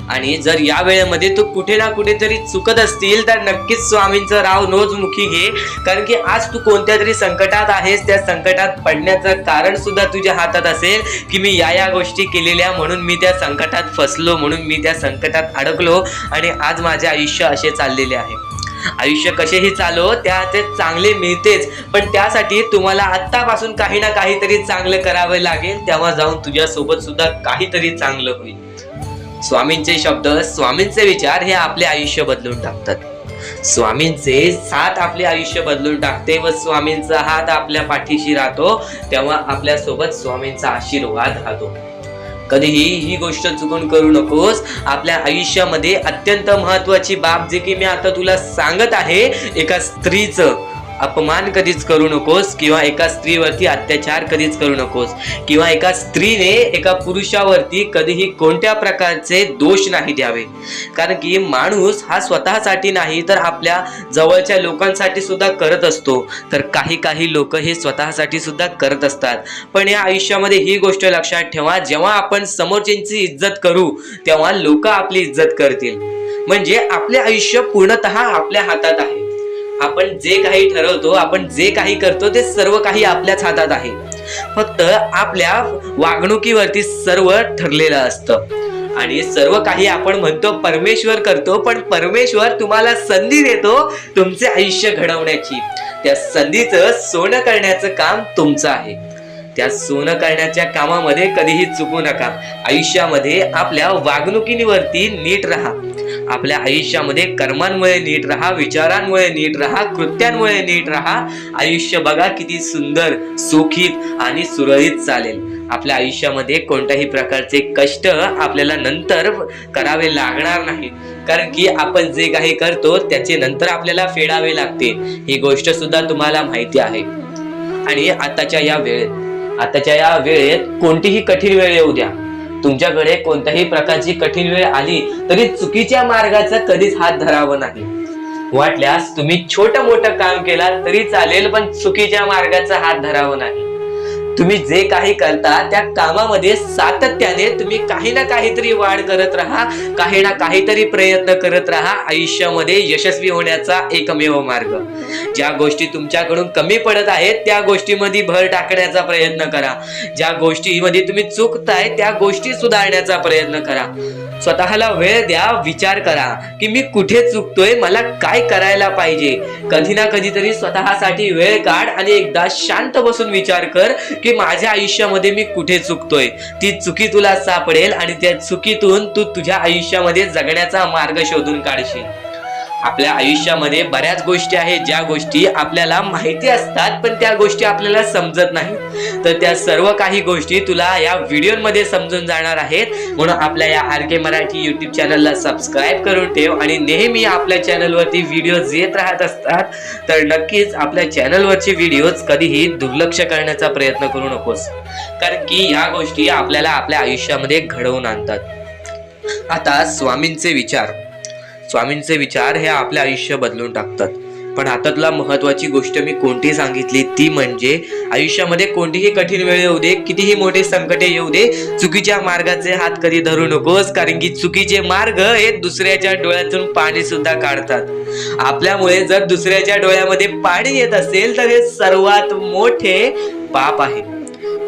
आणि जर या वेळेमध्ये तू कुठे ना कुठेतरी चुकत असतील तर नक्कीच स्वामींचं राव नोज मुखी घे, कारण की आज तू कोणत्या तरी संकटात आहेस. त्या संकटात पडण्याचं कारण सुद्धा तुझ्या हातात असेल की मी या गोष्टी केलेल्या म्हणून मी त्या संकटात फसलो, म्हणून मी त्या संकटात अडकलो आणि आज माझे आयुष्य असे चाललेले आहे. आयुष्य कसेही चालो ते चांगले मिळतेच, पण त्यासाठी तुम्हाला आत्तापासून काही ना काहीतरी चांगलं करावं लागेल. तेव्हा जाऊन तुझ्यासोबत सुद्धा काहीतरी चांगलं होईल. स्वामींचे शब्द, स्वामींचे विचार हे आपले आयुष्य बदलून टाकतात. स्वामींचे साथ आपले आयुष्य बदलून टाकते व स्वामींचा हात आपल्या पाठीशी राहतो तेव्हा आपल्यासोबत स्वामींचा आशीर्वाद राहतो. कधीही ही गोष्ट चुकून करू नकोस. आपल्या आयुष्यामध्ये अत्यंत महत्त्वाची बाब जे की मी आता तुला सांगत आहे, एका स्त्रीचं अपमान कधीच करू नकोस किंवा एका स्त्रीवरती अत्याचार कधीच करू नकोस किंवा एका स्त्रीने एका पुरुषावरती कधीही कोणत्या प्रकारचे दोष नाही द्यावे. कारण की माणूस हा स्वतःसाठी नाही तर आपल्या जवळच्या लोकांसाठी सुद्धा करत असतो. तर काही लोक हे स्वतःसाठी सुद्धा करत असतात. पण या आयुष्यामध्ये ही गोष्ट लक्षात ठेवा, जेव्हा आपण समोरच्यांची इज्जत करू तेव्हा लोक आपली इज्जत करतील. म्हणजे आपले आयुष्य पूर्णतः आपल्या हातात आहे. आपण जे काही ठरवतो, आपण जे काही करतो ते सर्व काही आपल्याच हातात आहे. फक्त आपल्या वागणुकीवरती सर्व ठरलेलं असतं आणि सर्व काही आपण म्हणतो परमेश्वर करतो, पण परमेश्वर तुम्हाला संधी देतो तुमचे आयुष्य घडवण्याची. त्या संधीचं सोनं करण्याचं काम तुमचं आहे. त्या सोनं करण्याच्या कामामध्ये कधीही चुकू नका. आयुष्यामध्ये आपल्या वागणुकीवरती नीट राहा. आपल्या आयुष्यामध्ये कर्मांमुळे नीट राहा, विचारांमुळे नीट राहा, कृत्यांमुळे नीट राहा. आयुष्य बघा किती सुंदर, सुखीत आणि सुरळीत चालेल. आपल्या आयुष्यामध्ये कोणत्याही प्रकारचे कष्ट आपल्याला नंतर करावे लागणार नाहीत, कारण की आपण जे काही करतो त्याचे नंतर आपल्याला फेडावे लागते. ही गोष्ट सुद्धा तुम्हाला माहिती आहे. आणि आताच्या या वेळेत कोणतीही कठीण वेळ येऊ द्या, तुमच्याकडे कोणत्याही प्रकारची कठीण वेळ आली तरी चुकीच्या मार्गाचा कधीच हात धरावं नाही. वाटल्यास तुम्ही छोटं मोठं काम केला तरी चालेल, पण चुकीच्या मार्गाचा हात धरावं नाही. तुम्ही जे काही करता त्या कामामध्ये सातत्याने तुम्ही काही ना काहीतरी वाढ करत राहा, काही ना काहीतरी प्रयत्न करत राहा. आयुष्यामध्ये यशस्वी होण्याचा एकमेव मार्ग. ज्या गोष्टी तुमच्याकडून कमी पडत आहेत त्या गोष्टीमध्ये भर टाकण्याचा प्रयत्न करा. ज्या गोष्टीमध्ये तुम्ही चुकताय त्या गोष्टी सुधारण्याचा प्रयत्न करा. स्वतःला वेळ द्या, विचार करा की मी कुठे चुकतोय, मला काय करायला पाहिजे. कधी ना कधीतरी स्वतःसाठी वेळ काढ आणि एकदा शांत बसून विचार कर की माझ्या आयुष्यामध्ये मी कुठे चुकतोय. ती चुकी तुला सापडेल आणि त्या चुकीतून तू तुझ्या आयुष्यामध्ये जगण्याचा मार्ग शोधून काढशील. आपल्या आयुष्यामध्ये बऱ्याच गोष्टी आहेत ज्या गोष्टी आपल्याला माहिती असतात, पण त्या गोष्टी आपल्याला समजत नाहीत. तर त्या सर्व काही गोष्टी तुला या व्हिडिओमध्ये समजून जाणार आहेत. म्हणून आपल्या या RK मराठी YouTube चॅनलला सबस्क्राईब करून ठेव आणि नेहमी आपल्या चॅनलवरती व्हिडिओज येत राहत असतात. तर नक्कीच आपल्या चॅनलवरचे व्हिडिओज कधीही दुर्लक्ष करण्याचा प्रयत्न करू नकोस, कारण की या गोष्टी आपल्याला आपल्या आयुष्यामध्ये घडवून आणतात. आता स्वामींचे विचार हे आपले आयुष्य बदलून टाकतात. पण आता तुला महत्वाची गोष्ट मी कोणती सांगितली ती म्हणजे आयुष्यामध्ये कोणतीही कठीण वेळ येऊ दे, कितीही मोठे संकटे येऊ दे, चुकीच्या मार्गाचे हात कधी धरू नकोस, कारण की चुकीचे मार्ग हे दुसऱ्याच्या डोळ्यातून पाणी सुद्धा काढतात. आपल्यामुळे जर दुसऱ्याच्या डोळ्यामध्ये पाणी येत असेल तर हे सर्वात मोठे पाप आहे.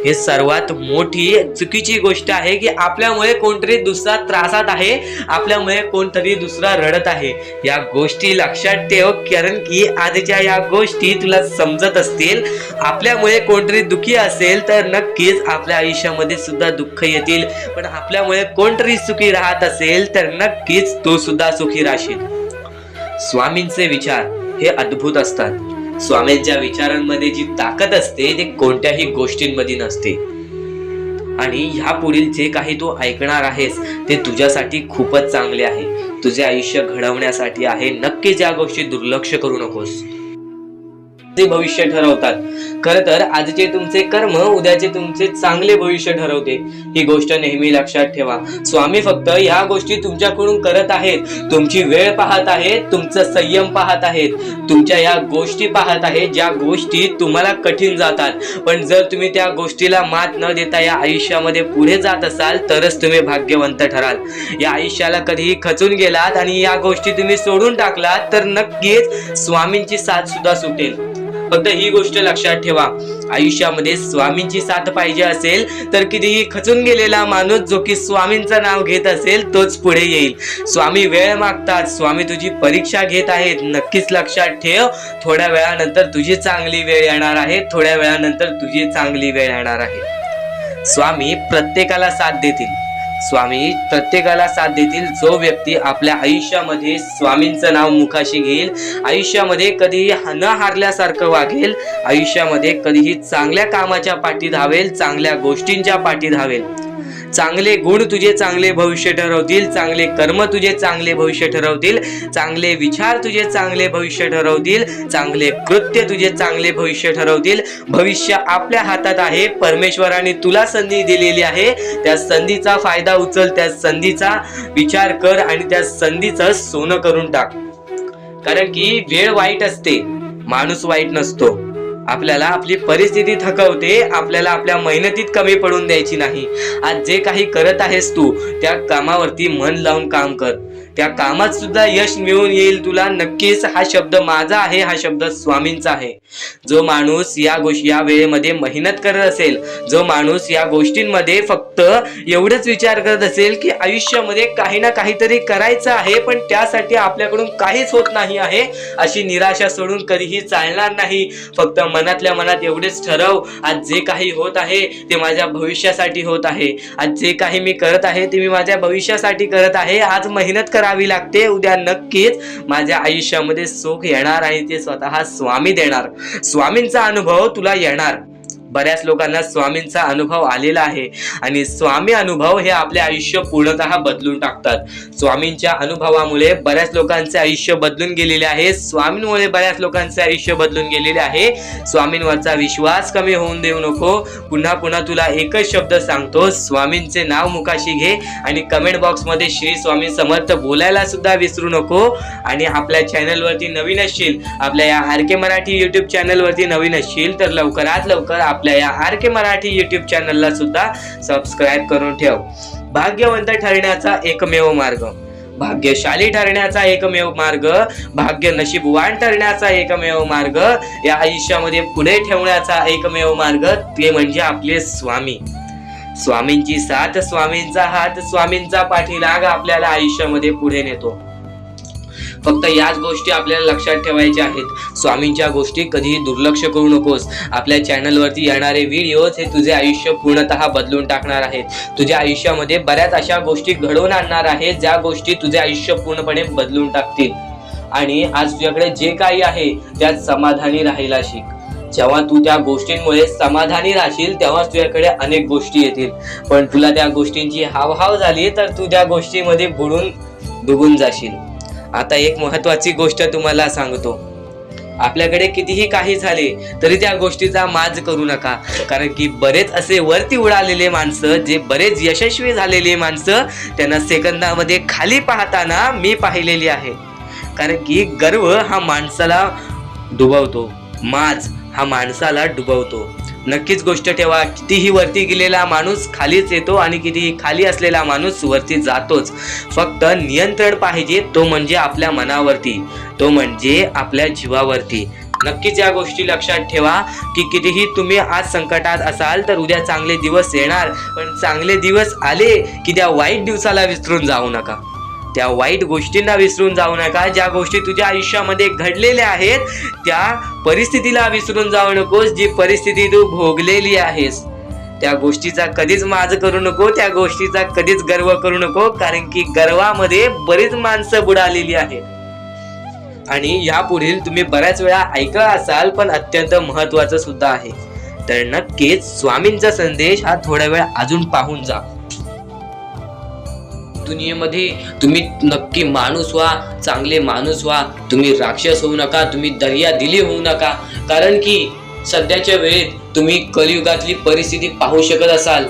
हे सर्वात मोठी चुकीची गोष्ट आहे की आपल्यामुळे कोणतरी दुसरा त्रासात आहे, आपल्यामुळे कोणतरी दुसरा रडत आहे. या गोष्टी लक्षात ठेव, कारण की आजच्या या गोष्टी तुला समजत असतील. आपल्यामुळे कोणतरी दुःखी असेल तर नक्कीच आपल्या आयुष्यामध्ये सुद्धा दुःख येतील, पण आपल्यामुळे कोणतरी सुखी राहत असेल तर नक्कीच तो सुद्धा सुखी राहशील. स्वामींचे विचार हे अद्भुत असतात. स्वामींच्या विचारांमध्ये जी ताकद असते ते कोणत्याही गोष्टींमध्ये नसते. आणि ह्या पुढील जे काही तू ऐकणार आहेस ते तुझ्यासाठी खूपच चांगले आहे, तुझे आयुष्य घडवण्यासाठी आहे. नक्कीच या गोष्टी दुर्लक्ष करू नकोस. ते भविष्य ठरवतात. खरं तर आजचे तुमचे कर्म उद्याचे तुमचे चांगले भविष्य ठरवते. ही गोष्ट नेहमी लक्षात ठेवा. स्वामी फक्त या गोष्टी तुमच्याकडून करत आहेत. तुमची वेळ पाहत आहेत, तुमचं संयम पाहत आहेत, तुमच्या या गोष्टी पाहत आहेत ज्या गोष्टी तुम्हाला कठीण जातात. पण जर तुम्ही त्या गोष्टीला मात न देता या आयुष्यामध्ये पुढे जात असाल तरच तुम्ही भाग्यवंत ठराल. या आयुष्याला कधीही खचून गेलात आणि या गोष्टी तुम्ही सोडून टाकलात तर नक्कीच स्वामींची साथ सुद्धा सुटेल. फक्त ही गोष्ट लक्षात ठेवा, आयुष्यामध्ये स्वामींची साथ पाहिजे असेल तर कितीही खचून गेलेला माणूस जो की स्वामींचं नाव घेत असेल तोच पुढे येईल. स्वामी वेळ मागतात, स्वामी तुझी परीक्षा घेत आहेत. नक्कीच लक्षात ठेव, थोड्या वेळानंतर तुझी चांगली वेळ येणार आहे, थोड्या वेळानंतर तुझी चांगली वेळ येणार आहे. स्वामी प्रत्येकाला साथ देतील. स्वामी प्रत्येकाला साथ देतील. जो व्यक्ती आपल्या आयुष्यामध्ये स्वामींचं नाव मुखाशी घेईल, आयुष्यामध्ये कधीही न हारल्यासारखं वागेल, आयुष्यामध्ये कधीही चांगल्या कामाच्या पाठी धावेल, चांगल्या गोष्टींच्या पाठी धावेल. चांगले गुण तुझे चांगले भविष्य ठरवतील, चांगले कर्म तुझे चांगले भविष्य ठरवतील, चांगले विचार तुझे चांगले भविष्य ठरवतील, चांगले कृत्य तुझे चांगले भविष्य ठरवतील. भविष्य आपल्या हातात आहे. परमेश्वराने तुला संधी दिलेली आहे. त्या संधीचा फायदा उचल, त्या संधीचा विचार कर आणि त्या संधीचं सोनं करून टाक. कारण की वेळ वाईट असते, माणूस वाईट नसतो. आपल्याला आपली परिस्थिती थकवते, आपल्याला आपल्या मेहनतीत कमी पडून द्यायची नाही. आज जे काही करत आहेस तू त्या कामावरती मन लावून काम कर. त्या कामात सुद्धा यश मिळून येईल तुला नक्कीच. हा शब्द माझा आहे, हा शब्द स्वामींचा आहे. जो माणूस या वेळेमध्ये मेहनत करत असेल, जो माणूस या गोष्टींमध्ये फक्त एवढंच विचार करत असेल की आयुष्यामध्ये काही ना काहीतरी करायचं आहे पण त्यासाठी आपल्याकडून काहीच होत नाही आहे, अशी निराशा सोडून कधीही चालणार नाही. फक्त मनातल्या मनात एवढेच ठरव, आज जे काही होत आहे ते माझ्या भविष्यासाठी होत आहे. आज जे काही मी करत आहे ते मी माझ्या भविष्यासाठी करत आहे. आज मेहनत करावी लागते, उद्या नक्कीच माझ्या आयुष्यामध्ये सुख येणार आणि ते स्वतः स्वामी देणार. स्वामींचा अनुभव तुला येणार. बऱ्याच लोकांना स्वामींचा अनुभव आलेला आहे आणि स्वामी अनुभव हे आपले आयुष्य पूर्णतः बदलून टाकतात. स्वामींच्या अनुभवामुळे बऱ्याच लोकांचे आयुष्य बदलून गेलेले आहे. स्वामींमुळे बऱ्याच लोकांचे आयुष्य बदलून गेलेले आहे. स्वामींवरचा विश्वास कमी होऊन देऊ नको. पुन्हा पुन्हा तुला एकच शब्द सांगतो, स्वामींचे नाव मुखाशी घे आणि कमेंट बॉक्स मध्ये श्री स्वामी समर्थ बोलायला सुद्धा विसरू नको. आणि आपल्या चॅनल वरती नवीन असशील, आपल्या या RK मराठी युट्यूब चॅनल वरती नवीन असशील तर लवकरात लवकर आपल्या या RK मराठी युट्यूब चॅनलला सुद्धा सबस्क्राईब करून ठेव. भाग्यवंत ठरण्याचा एकमेव मार्ग, भाग्यशाली ठरण्याचा एकमेव मार्ग, भाग्य नशीबवान ठरण्याचा एकमेव मार्ग, या आयुष्यामध्ये पुढे ठेवण्याचा एकमेव मार्ग ते म्हणजे आपले स्वामी. स्वामींची साथ, स्वामींचा हात, स्वामींचा पाठीलाग आपल्याला आयुष्यामध्ये पुढे नेतो. फक्त याच गोष्टी आपल्याला लक्षात ठेवायच्या आहेत. स्वामींच्या गोष्टी कधीही दुर्लक्ष करू नकोस. आपल्या चॅनलवरती येणारे व्हिडिओज हे तुझे आयुष्य पूर्णतः बदलून टाकणार आहेत. तुझ्या आयुष्यामध्ये बऱ्याच अशा गोष्टी घडवून आणणार आहेत ज्या गोष्टी तुझे आयुष्य पूर्णपणे बदलून टाकतील. आणि आज तुझ्याकडे जे काही आहे त्यात समाधानी राहायला शिक. जेव्हा तू त्या गोष्टींमुळे समाधानी राहशील तेव्हा तुझ्याकडे अनेक गोष्टी येतील. पण तुला त्या गोष्टींची हावभाव झाली तर तू त्या गोष्टीमध्ये बुडून डुबून जाशील. आता एक महत्वाची गोष्ट तुम्हाला सांगतो, आपल्याकडे कितीही काही झाले तरी त्या गोष्टीचा माज करू नका. कारण की बरेच असे वरती उडालेले माणसं, जे बरेच यशस्वी झालेले माणसं, त्यांना सेकंदामध्ये खाली पाहताना मी पाहिलेली आहे. कारण की गर्व हा माणसाला डुबवतो, माज हा माणसाला डुबवतो. नक्कीच गोष्ट ठेवा, कितीही वरती गेलेला माणूस खालीच येतो आणि कितीही खाली असलेला माणूस वरती जातोच. फक्त नियंत्रण पाहिजे, तो म्हणजे आपल्या मनावरती, तो म्हणजे आपल्या जीवावरती. नक्कीच या गोष्टी लक्षात ठेवा की कितीही तुम्ही आज संकटात असाल तर उद्या चांगले दिवस येणार. पण चांगले दिवस आले की त्या वाईट दिवसाला विसरून जाऊ नका, त्या वाईट गोष्टींना विसरून जाऊ नका. ज्या गोष्टी तुझ्या आयुष्यामध्ये घडलेल्या आहेत त्या परिस्थितीला विसरून जाऊ नकोस. जी परिस्थिती तू भोगलेली आहेस त्या गोष्टीचा कधीच माज करू नको, त्या गोष्टीचा कधीच गर्व करू नको. कारण की गर्वामध्ये बरीच माणसं बुडालेली आहेत. आणि यापुढील तुम्ही बऱ्याच वेळा ऐकलं असाल पण अत्यंत महत्वाचं सुद्धा आहे. तर नक्कीच स्वामींचा संदेश हा थोडा वेळ अजून पाहून जा. दुनियेमध्ये तुम्ही नक्की माणूस व्हा, चांगले माणूस व्हा. तुम्ही राक्षस होऊ नका, तुम्ही दर्या दिली होऊ नका. कारण की सध्याच्या वेळेत तुम्ही कलियुगातली परिस्थिती पाहू शकत असाल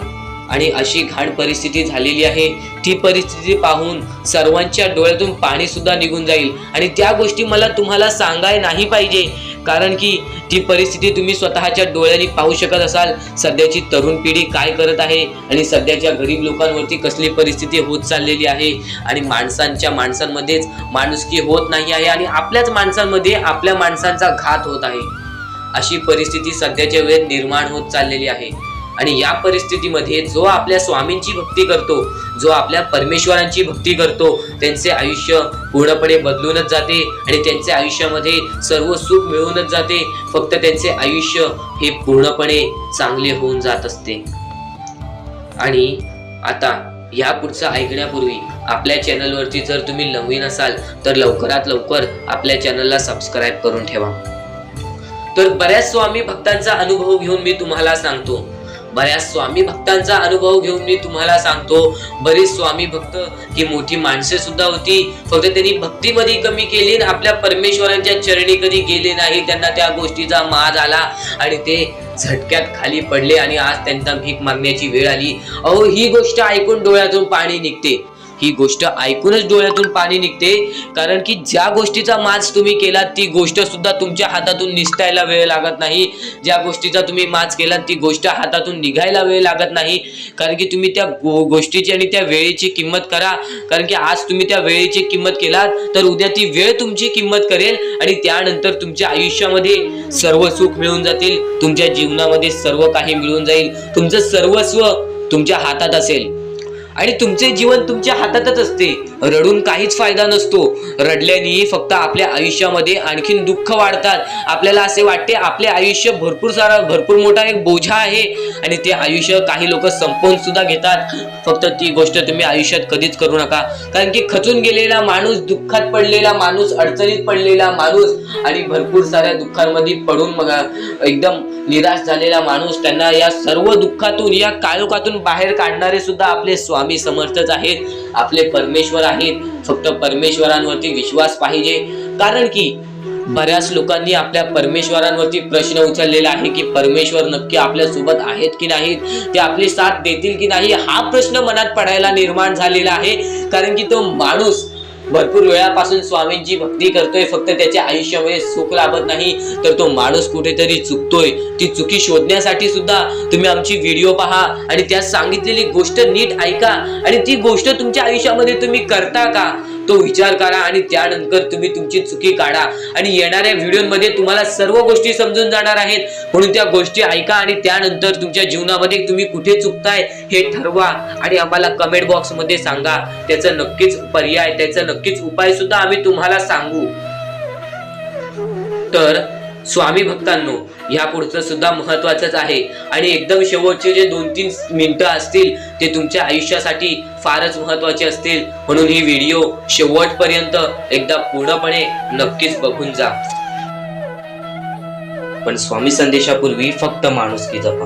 आणि अशी घाण परिस्थिती झालेली आहे. ती परिस्थिती पाहून सर्वांच्या डोळ्यातून पाणी सुद्धा निघून जाईल. आणि त्या गोष्टी मला तुम्हाला सांगाय नाही पाहिजे, कारण की ती परिस्थिती तुम्ही स्वतःच्या डोळ्यांनी पाहू शकत असाल. सध्याची तरुण पिढी काय करत आहे आणि सध्याच्या गरीब लोकांवरती कसली परिस्थिती होत चाललेली आहे. आणि माणसांमध्येच माणुसकी होत नाही आहे आणि आपल्याच माणसांमध्ये आपल्या माणसांचा घात होत आहे. अशी परिस्थिती सध्याच्या वेळेत निर्माण होत चाललेली आहे. आणि या परिस्थितीमध्ये जो आपल्या स्वामींची भक्ती करतो, जो आपल्या परमेश्वरांची भक्ती करतो, त्यांचे आयुष्य पूर्णपणे बदलूनच जाते आणि त्यांच्या आयुष्यामध्ये सर्व सुख मिळूनच जाते. फक्त त्यांचे आयुष्य हे पूर्णपणे चांगले होऊन जात असते. आणि आता या पुढचं ऐकण्यापूर्वी आपल्या चॅनलवरती जर तुम्ही नवीन असाल तर लवकरात लवकर आपल्या चॅनलला सबस्क्राईब करून ठेवा. तर बऱ्याच स्वामी भक्तांचा अनुभव घेऊन मी तुम्हाला सांगतो, बऱ्याच स्वामी भक्तांचा अनुभव घेऊन मी तुम्हाला सांगतो. बरीच स्वामी भक्त ही मोठी माणसे सुद्धा होती, फक्त त्यांनी भक्तीमध्ये कमी केली, आपल्या परमेश्वरांच्या चरणी कधी गेले नाही. त्यांना त्या गोष्टीचा माज आला आणि ते झटक्यात खाली पडले आणि आज त्यांना भीक मागण्याची वेळ आली. अहो, ही गोष्ट ऐकून डोळ्यातून पाणी निघते. ही गोष्ट ऐकूनच डोळ्यातून पाणी निघते, कारण की ज्या गोष्टीचा माज तुम्ही केला ती गोष्ट सुद्धा तुमच्या हातातून निसटायला वेळ लागत नाही, ज्या गोष्टीचा तुम्ही माज केला ती गोष्ट हातातून निघायला वेळ लागत नाही, कारण की तुम्ही त्या गोष्टीची आणि त्या वेळेची किंमत करा, कारण की आज तुम्ही त्या वेळेची किंमत केलात तर उद्या ती वेळ तुमची किंमत करेल आणि त्यानंतर तुमच्या आयुष्यामध्ये सर्व सुख मिळून जातील, तुमच्या जीवनामध्ये सर्व काही मिळून जाईल, तुमचं सर्वस्व तुमच्या हातात असेल आणि तुमचे जीवन तुमच्या हातातच असते। रडून काहीच फायदा नसतो, रडल्याने फक्त आपल्या आयुष्यामध्ये आणखीन दुःख वाढतात, आपल्याला असे वाटते आपले आयुष्य भरपूर मोठा एक बोझा आहे आणि ते आयुष्य काही लोक संपवून सुद्धा घेतात। फक्त ती गोष्ट तुम्ही आयुष्यात कधीच करू नका, कारण की खचून गेलेला माणूस, दुःखात पडलेला माणूस, अडचणीत पडलेला माणूस आणि भरपूर साऱ्या दुःखांमध्ये पडून मग एकदम निराश झालेला माणूस, त्यांना या सर्व दुःखातून, या काळोखातून बाहेर काढणारे सुद्धा आपले स्वामी समर्थच आहेत, आपले परमेश्वर आहेत। फक्त परमेश्वरांवरती विश्वास पाहिजे, कारण की बऱ्याच लोकांनी आपल्या परमेश्वरांवरती प्रश्न उचललेला आहे की परमेश्वर नक्की आपल्या सोबत आहेत की नाहीत, ते आपली साथ देतील की नाही, हा प्रश्न मनात पडायला निर्माण झालेला आहे, कारण की तो माणूस भरपूर वेळापासून स्वामींची भक्ती करतोय, फक्त त्याच्या आयुष्यामध्ये सुख लाभत नाही, तर तो माणूस कुठेतरी चुकतोय। ती चुकी शोधण्यासाठी सुद्धा तुम्ही आमची व्हिडिओ पहा आणि त्यात सांगितलेली गोष्ट नीट ऐका आणि ती गोष्ट तुमच्या आयुष्यामध्ये तुम्ही करता का तो विचार करा आणि त्यानंतर तुम्ही तुमची चुकी काढा आणि येणाऱ्या व्हिडिओमध्ये तुम्हाला सर्व गोष्टी समजून जाणार आहेत, म्हणून त्या गोष्टी ऐका आणि त्यानंतर तुमच्या जीवनामध्ये तुम्ही कुठे चुकताय हे ठरवा आणि आम्हाला कमेंट बॉक्स मध्ये सांगा, त्याचं नक्कीच पर्याय, त्याचं नक्कीच उपाय सुद्धा आम्ही तुम्हाला सांगू। तर स्वामी भक्तांनो, या पुढचं सुद्धा महत्वाचंच आहे आणि एकदम शेवटचे जे 2-3 मिनिटं असतील ते तुमच्या आयुष्यासाठी फारच महत्वाचे असतील, म्हणून ही व्हिडिओ शेवटपर्यंत एकदा पूर्णपणे नक्कीच बघून जा। पण स्वामी संदेशापूर्वी फक्त माणुसकी जपा।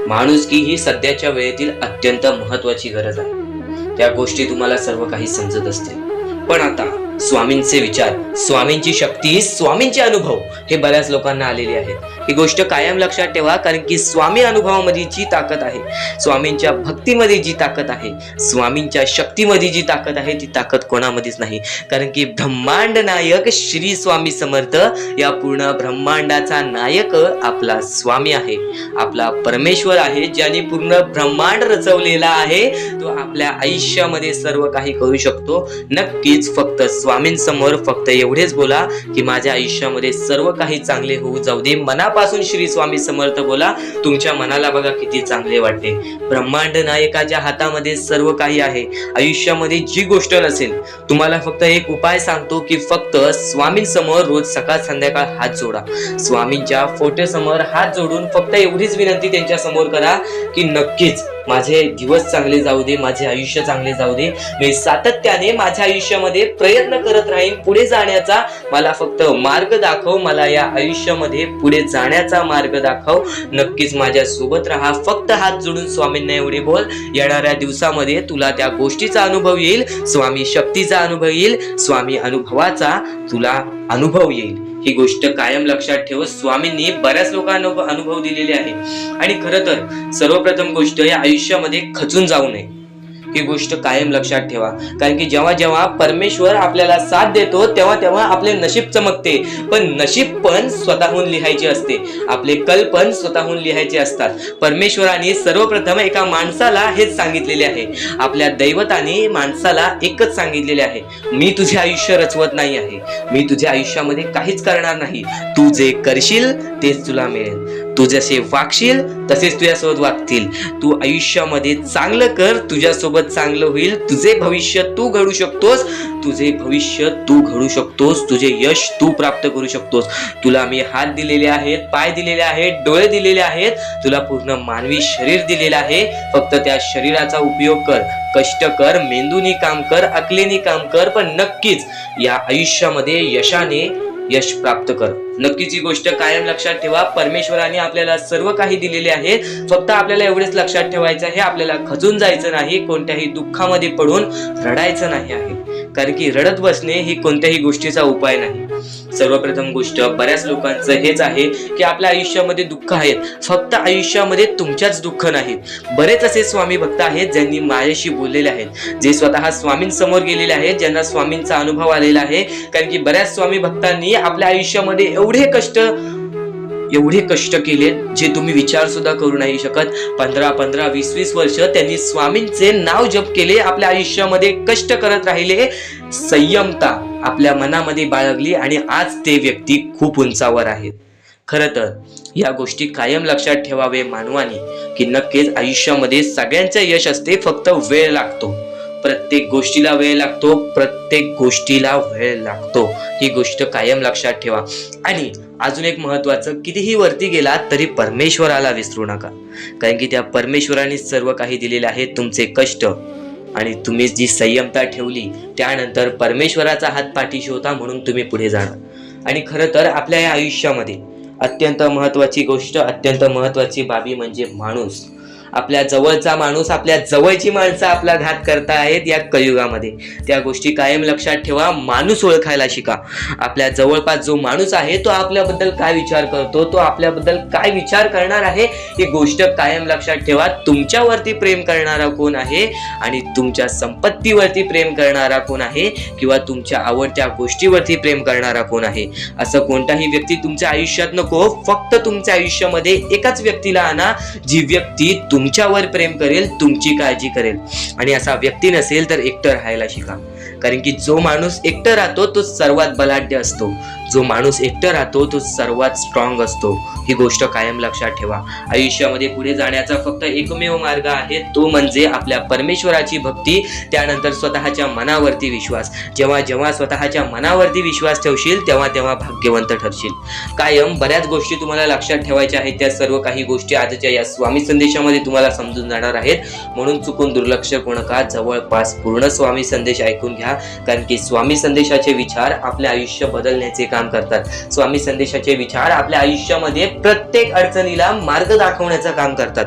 माणुसकी ही सध्याच्या वेळेतील अत्यंत महत्वाची गरज आहे। त्या गोष्टी तुम्हाला सर्व काही समजत असतील, पण आता स्वामींचे विचार, स्वामींची शक्ती, स्वामींचे अनुभव हे बऱ्याच लोकांना आलेले आहेत। ही गोष्ट कायम लक्षात ठेवा, कारण की स्वामी अनुभवामध्ये जी ताकद आहे, स्वामींच्या भक्तीमध्ये जी ताकद आहे, स्वामींच्या शक्तीमध्ये जी ताकद आहे, ती ताकद कोणामध्येच नाही, कारण की ब्रह्मांड नायक श्री स्वामी समर्थ, या पूर्ण ब्रह्मांडाचा नायक आपला स्वामी आहे, आपला परमेश्वर आहे, ज्याने पूर्ण ब्रह्मांड रचवलेला आहे। तो आपल्या आयुष्यामध्ये सर्व काही करू शकतो। नक्कीच फक्त स्वामींसमोर फक्त एवढेच बोला की माझ्या आयुष्यामध्ये सर्व काही चांगले होऊ जाऊ दे, मनापासून श्री स्वामी समर्थ बोला, तुमच्या मनाला बघा किती चांगले वाटते। ब्रह्मांड नायकाच्या हातामध्ये सर्व काही आहे। आयुष्यामध्ये जी गोष्ट नसेल, तुम्हाला फक्त एक उपाय सांगतो की फक्त स्वामींसमोर रोज सकाळ संध्याकाळ हात जोडा, स्वामींच्या फोटो समोर हात जोडून फक्त एवढीच विनंती त्यांच्या समोर करा की नक्कीच माझे दिवस चांगले जाऊ दे, माझे आयुष्य चांगले जाऊ दे, मी सातत्याने माझ्या आयुष्यामध्ये प्रयत्न करत राहीन पुढे जाण्याचा, मला फक्त मार्ग दाखव, मला या आयुष्यामध्ये पुढे जाण्याचा मार्ग दाखव, नक्कीच माझ्या सोबत राहा। फक्त हात जोडून स्वामींना एवढे बोल, येणाऱ्या दिवसामध्ये तुला त्या गोष्टीचा अनुभव येईल, स्वामी शक्तीचा अनुभव येईल, स्वामी अनुभवाचा तुला अनुभव येईल। ही गोष्ट कायम लक्षात ठेव, स्वामींनी बऱ्याच लोकांना अनुभव दिलेले आहे आणि खरं तर सर्वप्रथम गोष्ट या आयुष्यामध्ये खचून जाऊ नये, ही गोष्ट कायम लक्षात ठेवा, कारण की जेव्हा जेव्हा परमेश्वर आपल्याला साथ देतो तेव्हा तेव्हा आपले नशीब चमकते, पण नशीब पण स्वतःहून लिहायचे असते, आपले कल पण स्वतःहून लिहायचे असतात। परमेश्वराने सर्वप्रथम एका माणसाला हेच सांगितलेले आहे, आपल्या दैवताने माणसाला एकच सांगितलेले आहे, मी तुझे आयुष्य रचवत नाही आहे, मी तुझ्या आयुष्यामध्ये काहीच करणार नाही, तू जे करशील तेच तुला मिळेल, तू जसे वागशील तसेच तुझ्यासोबत वागतील, तू आयुष्यामध्ये चांगलं कर, तुझ्यासोबत चांगलं होईल, तुझे भविष्य तू घडू शकतोस, तुझे भविष्य तू घडू शकतोस, तुझे यश तू प्राप्त करू शकतोस। तुला मी हात दिलेले आहेत, पाय दिलेले आहेत, डोळे दिलेले आहेत, तुला पूर्ण मानवी शरीर दिलेलं आहे, फक्त त्या शरीराचा उपयोग कर, कष्ट कर, मेंदूनी काम कर, अकलेनी काम कर, पण नक्कीच या आयुष्यामध्ये यशाने यश प्राप्त कर। नक्कीच ही गोष्ट कायम लक्षात ठेवा, परमेश्वराने आपल्याला सर्व काही दिलेले आहे, फक्त आपल्याला एवढेच लक्षात ठेवायचं आहे, आपल्याला खचून जायचं नाही, कोणत्याही दुःखामध्ये पडून रडायचं नाही आहे, कारण की रडत बसणे ही कोणत्याही गोष्टीचा उपाय नाही. सर्वप्रथम गोष्ट बऱ्याच लोकांचं हेच आहे की आपल्या आयुष्यामध्ये दुःख आहेत, फक्त आयुष्यामध्ये तुमच्याच दुःख नाहीत. बरेच असे स्वामी भक्त आहेत ज्यांनी माझ्याशी बोललेले आहेत, जे स्वतः स्वामींसमोर गेलेले आहेत, ज्यांना स्वामींचा अनुभव आलेला आहे. कारण की बऱ्याच स्वामी भक्तांनी आपल्या आयुष्यामध्ये एवढे कष्ट केले जे तुम्ही विचार सुद्धा करू नाही शकत. 15 20 वर्ष त्यांनी स्वामींचे नाव जप केले, आपल्या आयुष्यामध्ये कष्ट करत राहिले, संयमता आपल्या मनामध्ये बाळगली आणि आज ते व्यक्ती खूप उंचावर आहेत. खरं तर या गोष्टी कायम लक्षात ठेवावे मानवाने की नक्कीच आयुष्यामध्ये सगळ्यांचं यश असते, फक्त वेळ लागतो. प्रत्येक गोष्टीला वेळ लागतो, प्रत्येक गोष्टीला वेळ लागतो. ही गोष्ट कायम लक्षात ठेवा. आणि अजून एक महत्वाचं, कितीही वरती गेला तरी परमेश्वराला विसरू नका, कारण की त्या परमेश्वराने सर्व काही दिलेले आहे. तुमचे कष्ट आणि तुम्ही जी संयमता ठेवली त्यानंतर परमेश्वराचा हात पाठीशी होता म्हणून तुम्ही पुढे जाणार. आणि खरं तर आपल्या या आयुष्यामध्ये अत्यंत महत्वाची गोष्ट, अत्यंत महत्वाची बाबी म्हणजे माणूस. आपल्या जवळचा माणूस, आपल्या जवळची माणसं आपला घात करतायत या कलियुगामध्ये. त्या गोष्टी कायम लक्षात ठेवा. माणूस ओळखायला शिका. आपल्या जवळपास जो माणूस आहे तो आपल्याबद्दल काय विचार करतो, तो आपल्याबद्दल काय विचार करणार आहे, ही गोष्ट कायम लक्षात ठेवा. तुमच्यावरती प्रेम करणारा कोण आहे आणि तुमच्या संपत्तीवरती प्रेम करणारा कोण आहे किंवा तुमच्या आवडत्या गोष्टीवरती प्रेम करणारा कोण आहे, असं कोणताही व्यक्ती तुमच्या आयुष्यात नको. फक्त तुमच्या आयुष्यामध्ये एकाच व्यक्तीला आणा, जी व्यक्ती तुमच्यावर प्रेम करेल, तुमची काळजी करेल. आणि असा व्यक्ती नसेल तर एकटं राहायला शिका, कारण की जो माणूस एकटं राहतो तो सर्वात बलाढ्य असतो. जो माणूस एकटं राहतो तो सर्वात स्ट्रॉंग असतो. ही गोष्ट कायम लक्षात ठेवा. आयुष्यामध्ये पुढे जाण्याचा फक्त एकमेव मार्ग आहे, तो म्हणजे आपल्या परमेश्वराची भक्ती, त्यानंतर स्वतःच्या मनावरती विश्वास. जेव्हा जेव्हा स्वतःच्या मनावरती विश्वास ठेवशील तेव्हा तेव्हा भाग्यवंत ठरशील. कायम बऱ्याच गोष्टी तुम्हाला लक्षात ठेवायच्या आहेत. त्या सर्व काही गोष्टी आजच्या या स्वामी संदेशामध्ये तुम्हाला समजून जाणार आहेत, म्हणून चुकून दुर्लक्ष करू नका. जवळपास पूर्ण स्वामी संदेश ऐकून घ्या, कारण की स्वामी संदेशाचे विचार आपले आयुष्य बदलण्याचे काम करतात. स्वामी संदेशाचे विचार आपल्या आयुष्यामध्ये प्रत्येक अडचणीला मार्ग दाखवण्याचं काम करतात.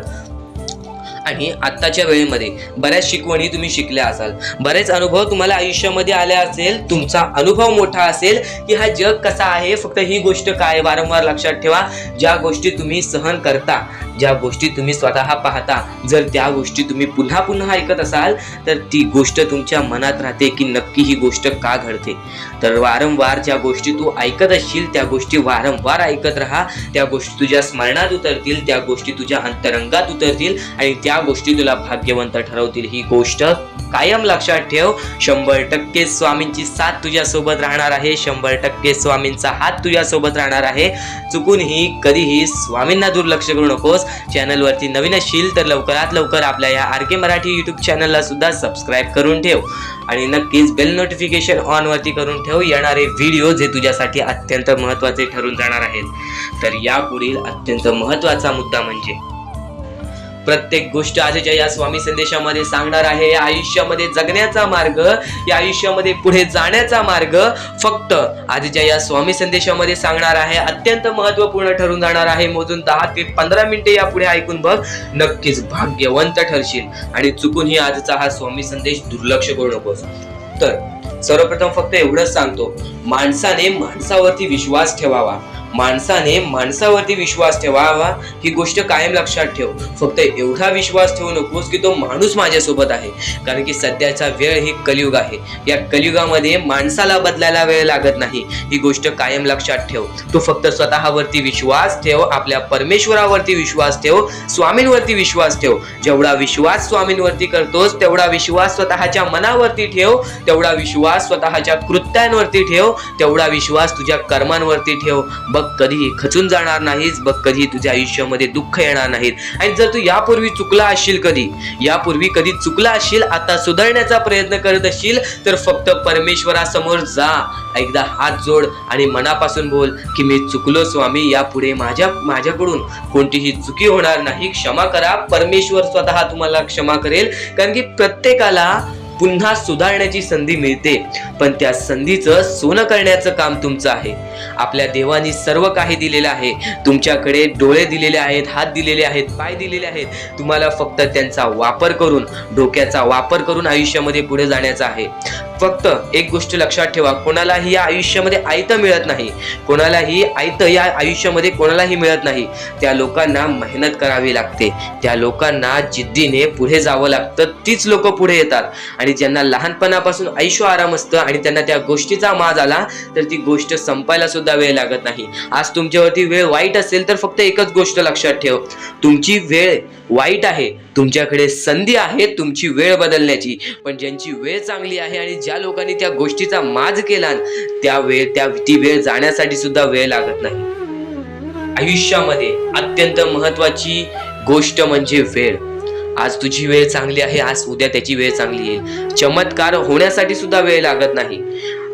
आणि आत्ताच्या वेळेमध्ये बऱ्याच शिकवणी तुम्ही शिकल्या असाल, बरेच अनुभव तुम्हाला आयुष्यामध्ये आले असेल. तुमचा अनुभव मोठा असेल की हा जग कसा आहे, फक्त ही गोष्ट काय वारंवार लक्षात ठेवा. ज्या गोष्टी तुम्ही सहन करता, ज्या गोष्टी तुम्ही स्वतः पाहता, जर त्या गोष्टी तुम्ही पुन्हा पुन्हा ऐकत असाल तर ती गोष्ट तुमच्या मनात राहते की नक्की ही गोष्ट का घडते. तर वारंवार ज्या गोष्टी तू ऐकत असशील त्या गोष्टी वारंवार ऐकत राहा. त्या गोष्टी तुझ्या स्मरणात उतरतील, त्या गोष्टी तुझ्या अंतरंगात उतरतील आणि त्या गोष्टी तुला भाग्यवंत ठरवतील. ही गोष्ट कायम लक्षात ठेव. 100% स्वामींची साथ तुझ्या सोबत राहणार आहे, 100% स्वामींचा हात तुझ्या सोबत राहणार आहे. चुकूनही कधीही स्वामींना दुर्लक्ष करू नकोस. चॅनलवरती नवीन असशील तर लवकरात लवकर आपल्या या आर के मराठी यूट्यूब चॅनलला सुद्धा सबस्क्राईब करून ठेव आणि नक्कीच बेल नोटिफिकेशन ऑन वरती करून ठेव. येणारे व्हिडिओ जे तुझ्यासाठी अत्यंत महत्त्वाचे ठरून जाणार आहेत. तर यापुढील अत्यंत महत्त्वाचा मुद्दा म्हणजे प्रत्येक गोष्ट आजच्या या स्वामी संदेशामध्ये सांगणार आहे. या आयुष्यामध्ये जगण्याचा मार्ग, या आयुष्यामध्ये पुढे जाण्याचा मार्ग फक्त आजच्या या स्वामी संदेशामध्ये सांगणार आहे. अत्यंत महत्त्वपूर्ण ठरून जाणार आहे. मोजून 10 ते 15 मिनिटे यापुढे ऐकून बघ, नक्कीच भाग्यवंत ठरशील. आणि चुकूनही आजचा हा स्वामी संदेश दुर्लक्ष करू नकोस. तर सर्वप्रथम फक्त एवढंच सांगतो, माणसाने माणसावरती विश्वास ठेवावा, माणसाने माणसावरती विश्वास ठेवावा. ही गोष्ट कायम लक्षात ठेव. फक्त एवढा विश्वास ठेवू नकोस की तो माणूस माझ्यासोबत आहे, कारण की सध्याचा वेळ ही कलियुग आहे. या कलियुगामध्ये माणसाला बदलायला वेळ लागत नाही. ही गोष्ट कायम लक्षात ठेव. तू फक्त स्वतःवरती विश्वास ठेव, आपल्या परमेश्वरावरती विश्वास ठेव, स्वामींवरती विश्वास ठेव. जेवढा विश्वास स्वामींवरती करतोस तेवढा विश्वास स्वतःच्या मनावरती ठेव, तेवढा विश्वास स्वतःच्या कृत्यांवरती ठेव, तेवढा विश्वास तुझ्या कर्मांवरती ठेव. बघ कधी खचून जाणार नाहीस, बघ कधी तुझ्या आयुष्यामध्ये दुःख येणार नाहीत. आणि जर तू यापूर्वी चुकला असशील, कधी चुकला असशील, आता सुधारण्याचा प्रयत्न करत असशील तर फक्त परमेश्वरासमोर जा, एकदा हात जोड आणि मनापासून बोल की मी चुकलो स्वामी, यापुढे माझ्याकडून कोणतीही चुकी होणार नाही, क्षमा करा. परमेश्वर स्वतः तुम्हाला क्षमा करेल, कारण की प्रत्येकाला पुन्हा सुधारण्याची संधी मिळते, पण त्या संधीचं सोनं करण्याचं काम तुमचं आहे. आपल्या देवानी सर्व काही दिलेलं आहे. तुमच्याकडे डोळे दिलेले आहेत, हात दिलेले आहेत, पाय दिलेले आहेत. तुम्हाला फक्त त्यांचा वापर करून, डोक्याचा वापर करून आयुष्यामध्ये पुढे जाण्याचा आहे. फक्त एक गोष्ट लक्षात ठेवा, कोणालाही या आयुष्यामध्ये आयतं मिळत नाही. कोणालाही आयतं या आयुष्यामध्ये कोणालाही मिळत नाही. त्या लोकांना मेहनत करावी लागते. त्या लोकांना जिद्दीने पुढे जावं लागतं. तीच लोक पुढे येतात. आणि ज्यांना लहानपणापासून आयुष्य आराम असतं आणि त्यांना त्या गोष्टीचा माज आला तर ती गोष्ट संपायला सुद्धा वेळ लागत नाही. आज तुमच्यावरती वेळ वाईट असेल तर फक्त एकच गोष्ट लक्षात ठेव, तुमची वेळ वाईट आहे, तुमच्याकडे संधी आहे तुमची वेळ बदलण्याची. पण ज्यांची वेळ चांगली आहे आणि ज्या लोकांनी त्या गोष्टीचा माज केला, ती वेळ जाण्यासाठी सुद्धा वेळ लागत नाही. आयुष्यामध्ये अत्यंत महत्वाची गोष्ट म्हणजे वेळ. आज तुझी वेळ चांगली आहे, आज उद्या त्याची वेळ चांगली येईल. चमत्कार होण्यासाठी सुद्धा वेळ लागत नाही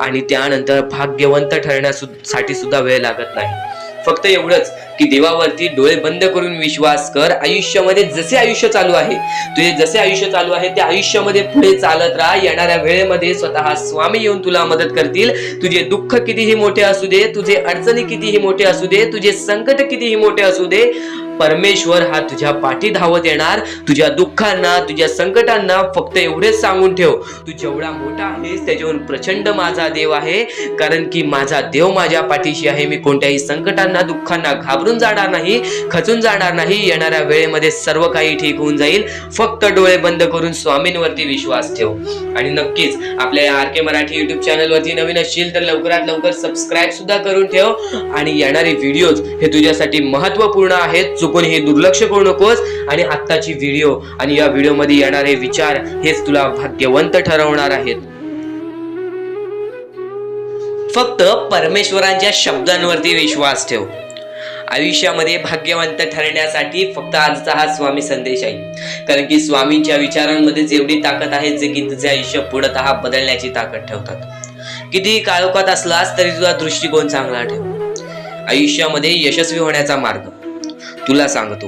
आणि त्यानंतर भाग्यवंत ठरण्यासाठी सुद्धा वेळ लागत नाही. फक्त एवढंच की देवावरती डोळे बंद करून विश्वास कर. आयुष्यामध्ये जसे आयुष्य चालू आहे, तुझे जसे आयुष्य चालू आहे त्या आयुष्यामध्ये पुढे चालत राहा. येणाऱ्या वेळेमध्ये स्वतः स्वामी येऊन तुला मदत करतील. तुझे दुःख कितीही मोठे असू दे, तुझे अडचणी कितीही मोठे असू दे, तुझे संकट कितीही मोठे असू दे, परमेश्वर हा तुझ्या पाठी धावत येणार. तुझ्या दुःखांना, तुझ्या संकटांना फक्त एवढेच सांगून ठेव, तू जेवढा मोठा आहेस त्याच्याहून प्रचंड माझा देव आहे. कारण की माझा देव माझ्या पाठीशी आहे. मी कोणत्याही संकटांना, दुःखांना घाबरून जाणार नाही, खचून जाणार नाही. येणाऱ्या वेळेमध्ये सर्व काही ठीक होऊन जाईल. फक्त डोळे बंद करून स्वामींवरती विश्वास ठेव. आणि नक्कीच आपल्या या RK मराठी युट्यूब चॅनलवरती नवीन असशील तर लवकरात लवकर सबस्क्राईब सुद्धा करून ठेव. आणि येणारे व्हिडिओज हे तुझ्यासाठी महत्वपूर्ण आहेत. चुकून हे दुर्लक्ष करू नकोस. आणि आत्ताची व्हिडिओ आणि या व्हिडिओ मध्ये येणारे विचार हेच तुला भाग्यवंत ठरवणार आहेत. फक्त परमेश्वरांच्या शब्दांवरती विश्वास ठेव. आयुष्यामध्ये भाग्यवंत ठरण्यासाठी फक्त आजचा हा स्वामी संदेश आहे. कारण की स्वामींच्या विचारांमध्ये जेवढी ताकद आहे जे की तुझे आयुष्य पूर्णतः बदलण्याची ताकद ठेवतात. किती काळोखात असलास तरी तुझा दृष्टिकोन चांगला ठेव. आयुष्यामध्ये यशस्वी होण्याचा मार्ग तुला सांगतो.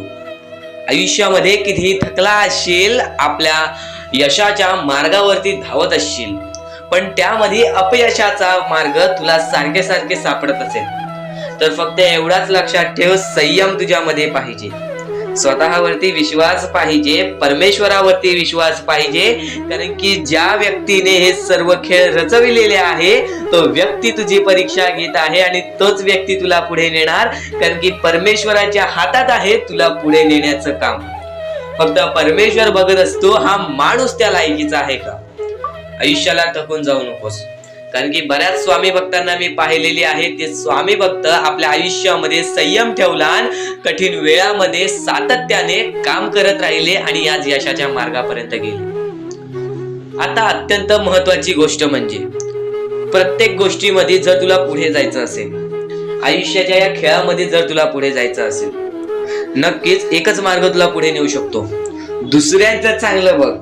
आयुष्यामध्ये कितीही थकला असशील, आपल्या यशाच्या मार्गावरती धावत असशील, पण त्यामध्ये अपयशाचा मार्ग तुला सारखे सारखे सापडत असेल तर फक्त एवढाच लक्षात ठेव, संयम तुझ्यामध्ये पाहिजे, स्वतःवरती विश्वास पाहिजे, परमेश्वरावरती विश्वास पाहिजे. कारण की ज्या व्यक्तीने हे सर्व खेळ रचविलेले आहे तो व्यक्ती तुझी परीक्षा घेत आहे आणि तोच व्यक्ती तुला पुढे नेणार. कारण की परमेश्वराच्या हातात आहे तुला पुढे नेण्याचं काम. फक्त परमेश्वर बघत असतो हा माणूस त्या लायकीचा आहे का. आयुष्याला थकून जाऊ नकोस. कारण की बऱ्याच स्वामी भक्तांना मी पाहिलेली आहे, ते स्वामी भक्त आपल्या आयुष्यामध्ये संयम ठेवला, कठीण वेळामध्ये सातत्याने काम करत राहिले आणि आज यशाच्या मार्गापर्यंत गेले. आता अत्यंत महत्वाची गोष्ट म्हणजे प्रत्येक गोष्टीमध्ये जर तुला पुढे जायचं असेल, आयुष्याच्या या खेळामध्ये जर तुला पुढे जायचं असेल, नक्कीच एकच मार्ग तुला पुढे नेऊ शकतो. दुसऱ्यांचं चांगलं बघ.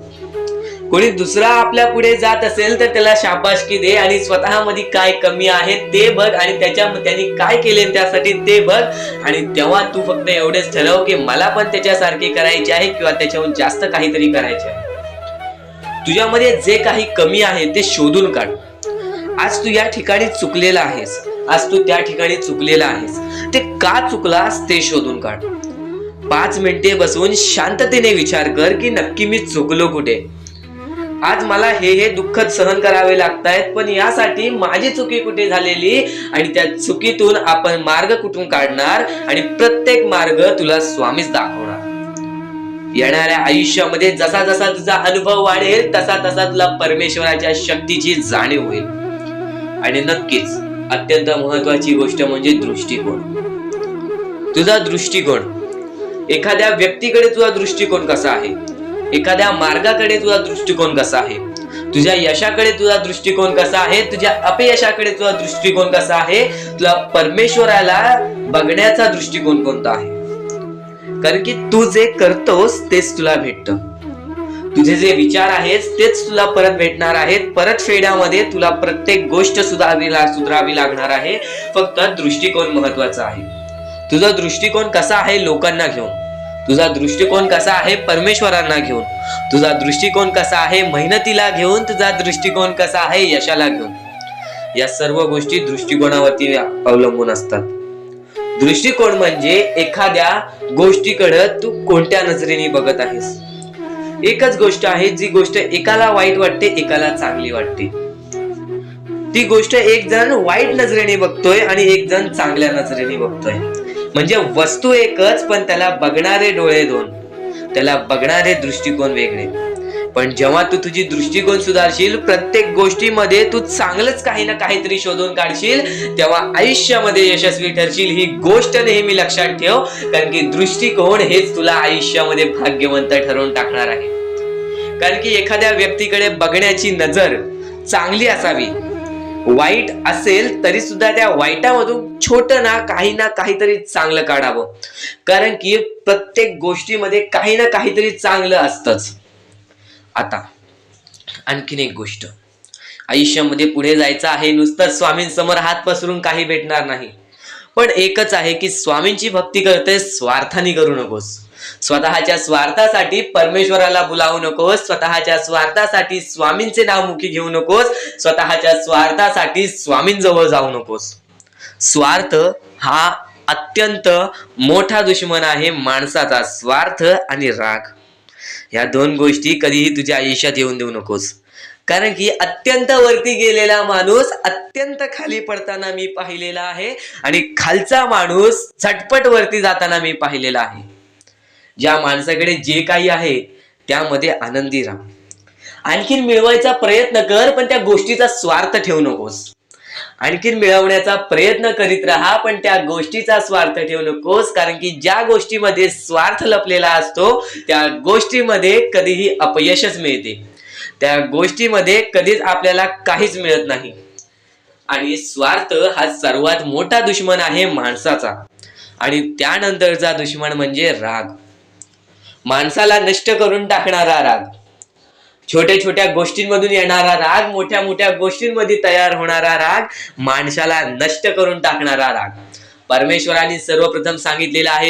कोणी दुसरा आपल्या पुढे जात असेल तर त्याला शाबासकी दे आणि स्वतःमध्ये काय कमी आहे ते बघ आणि त्यांनी काय केले त्यासाठी ते बघ. आणि तेव्हा तू फक्त एवढेच ठरव की मला पण त्याच्यासारखे करायचे आहे किंवा त्याच्याहून जास्त काहीतरी करायचे आहे. तुझ्यामध्ये जे काही कमी आहे ते शोधून काढ. आज तू या ठिकाणी चुकलेला आहेस, आज तू त्या ठिकाणी चुकलेला आहेस, ते का चुकलास ते शोधून काढ. 5 मिनिटे बसून शांततेने विचार कर की नक्की मी चुकलो कुठे. आज मला हे दुःख सहन करावे लागतायत, पण यासाठी माझी चुकी कुठे झालेली आणि त्या चुकीतून आपण मार्ग कुठून काढणार आणि प्रत्येक मार्ग तुला स्वामीच दाखवणार. येणाऱ्या आयुष्यामध्ये जसा जसा तुझा अनुभव वाढेल तसा तसा तुला परमेश्वराच्या शक्तीची जाणीव होईल. आणि नक्कीच अत्यंत महत्वाची गोष्ट म्हणजे दृष्टिकोन. तुझा दृष्टिकोन, एखाद्या व्यक्तीकडे तुझा दृष्टिकोन कसा आहे, एखाद्या मार्गाकडे तुझा दृष्टिकोन कसा आहे, तुझ्या यशाकडे तुझा दृष्टिकोन कसा आहे, तुझ्या अपयशाकडे तुझा दृष्टिकोन कसा आहे, तुला परमेश्वराला बघण्याचा दृष्टिकोन कोणता आहे. कारण की तू जे करतोस तेच तुला भेटतं. तुझे जे विचार आहेत तेच तुला परत भेटणार आहेत. परत फेड्यामध्ये तुला प्रत्येक गोष्ट सुधारावी लागणार आहे. फक्त दृष्टिकोन महत्वाचा आहे. तुझा दृष्टिकोन कसा आहे लोकांना घेऊन, तुझा दृष्टिकोन कसा आहे परमेश्वरांना घेऊन, तुझा दृष्टिकोन कसा आहे मेहनतीला घेऊन, तुझा दृष्टिकोन कसा आहे यशाला घेऊन. या सर्व गोष्टी दृष्टिकोनावरती अवलंबून असतात. दृष्टिकोन म्हणजे एखाद्या गोष्टीकडे तू कोणत्या नजरेने बघत आहेस. एकच गोष्ट आहे, जी गोष्ट एकाला वाईट वाटते, एकाला चांगली वाटते. ती गोष्ट एक जण वाईट नजरेने बघतोय आणि एक जण चांगल्या नजरेने बघतोय. म्हणजे वस्तू एकच, पण त्याला बघणारे डोळे दोन, त्याला बघणारे दृष्टिकोन वेगळे. पण जेव्हा तू तुझी दृष्टिकोन सुधारशील, प्रत्येक गोष्टीमध्ये तू चांगलंच काही ना काहीतरी शोधून काढशील, तेव्हा आयुष्यामध्ये यशस्वी ठरशील. ही गोष्ट नेहमी लक्षात ठेव, कारण की दृष्टिकोन हेच तुला आयुष्यामध्ये भाग्यवंत ठरवून टाकणार आहे. कारण की एखाद्या व्यक्तीकडे बघण्याची नजर चांगली असावी. वाईट असेल तरी सुद्धा त्या वाईटामधून छोटं ना काहीतरी चांगलं काढावं. कारण की प्रत्येक गोष्टीमध्ये काही ना काहीतरी चांगलं असतंच. आता आणखीन एक गोष्ट, आयुष्यामध्ये पुढे जायचं आहे, नुसतं स्वामींसमोर हात पसरून काही भेटणार नाही. पण एकच आहे की स्वामींची भक्ती करते, स्वार्थाने करू नकोस. स्वतःच्या स्वार्थासाठी परमेश्वराला बोलावू नकोस. स्वतःच्या स्वार्थासाठी स्वामींचे नाव मुखी घेऊ नकोस. स्वतःच्या स्वार्थासाठी स्वामींजवळ जाऊ नकोस. स्वार्थ हा अत्यंत मोठा दुश्मन आहे माणसाचा. स्वार्थ आणि राग या दोन गोष्टी कधीही तुझ्या आयुष्यात येऊन देऊ नकोस. कारण की अत्यंत वरती गेलेला माणूस अत्यंत खाली पडताना मी पाहिलेला आहे, आणि खालचा माणूस झटपट वरती जाताना मी पाहिलेला आहे. ज्या माणसाकडे जे काही आहे त्यामध्ये आनंदी राहा. आणखीन मिळवायचा प्रयत्न कर, पण त्या गोष्टीचा स्वार्थ ठेवू नकोस. आणखीन मिळवण्याचा प्रयत्न करीत राहा, पण त्या गोष्टीचा स्वार्थ ठेवू नकोस. कारण की ज्या गोष्टीमध्ये स्वार्थ लपलेला असतो त्या गोष्टीमध्ये कधीही अपयशच मिळते. त्या गोष्टीमध्ये कधीच आपल्याला काहीच मिळत नाही. आणि स्वार्थ हा सर्वात मोठा दुश्मन आहे माणसाचा. आणि त्यानंतरचा दुश्मन म्हणजे राग. माणसाला नष्ट करून टाकणारा राग, छोट्या छोट्या गोष्टींमधून येणारा राग, मोठ्या मोठ्या गोष्टींमध्ये तयार होणारा राग, माणसाला नष्ट करून टाकणारा राग. परमेश्वराने सर्वप्रथम सांगितलेला आहे,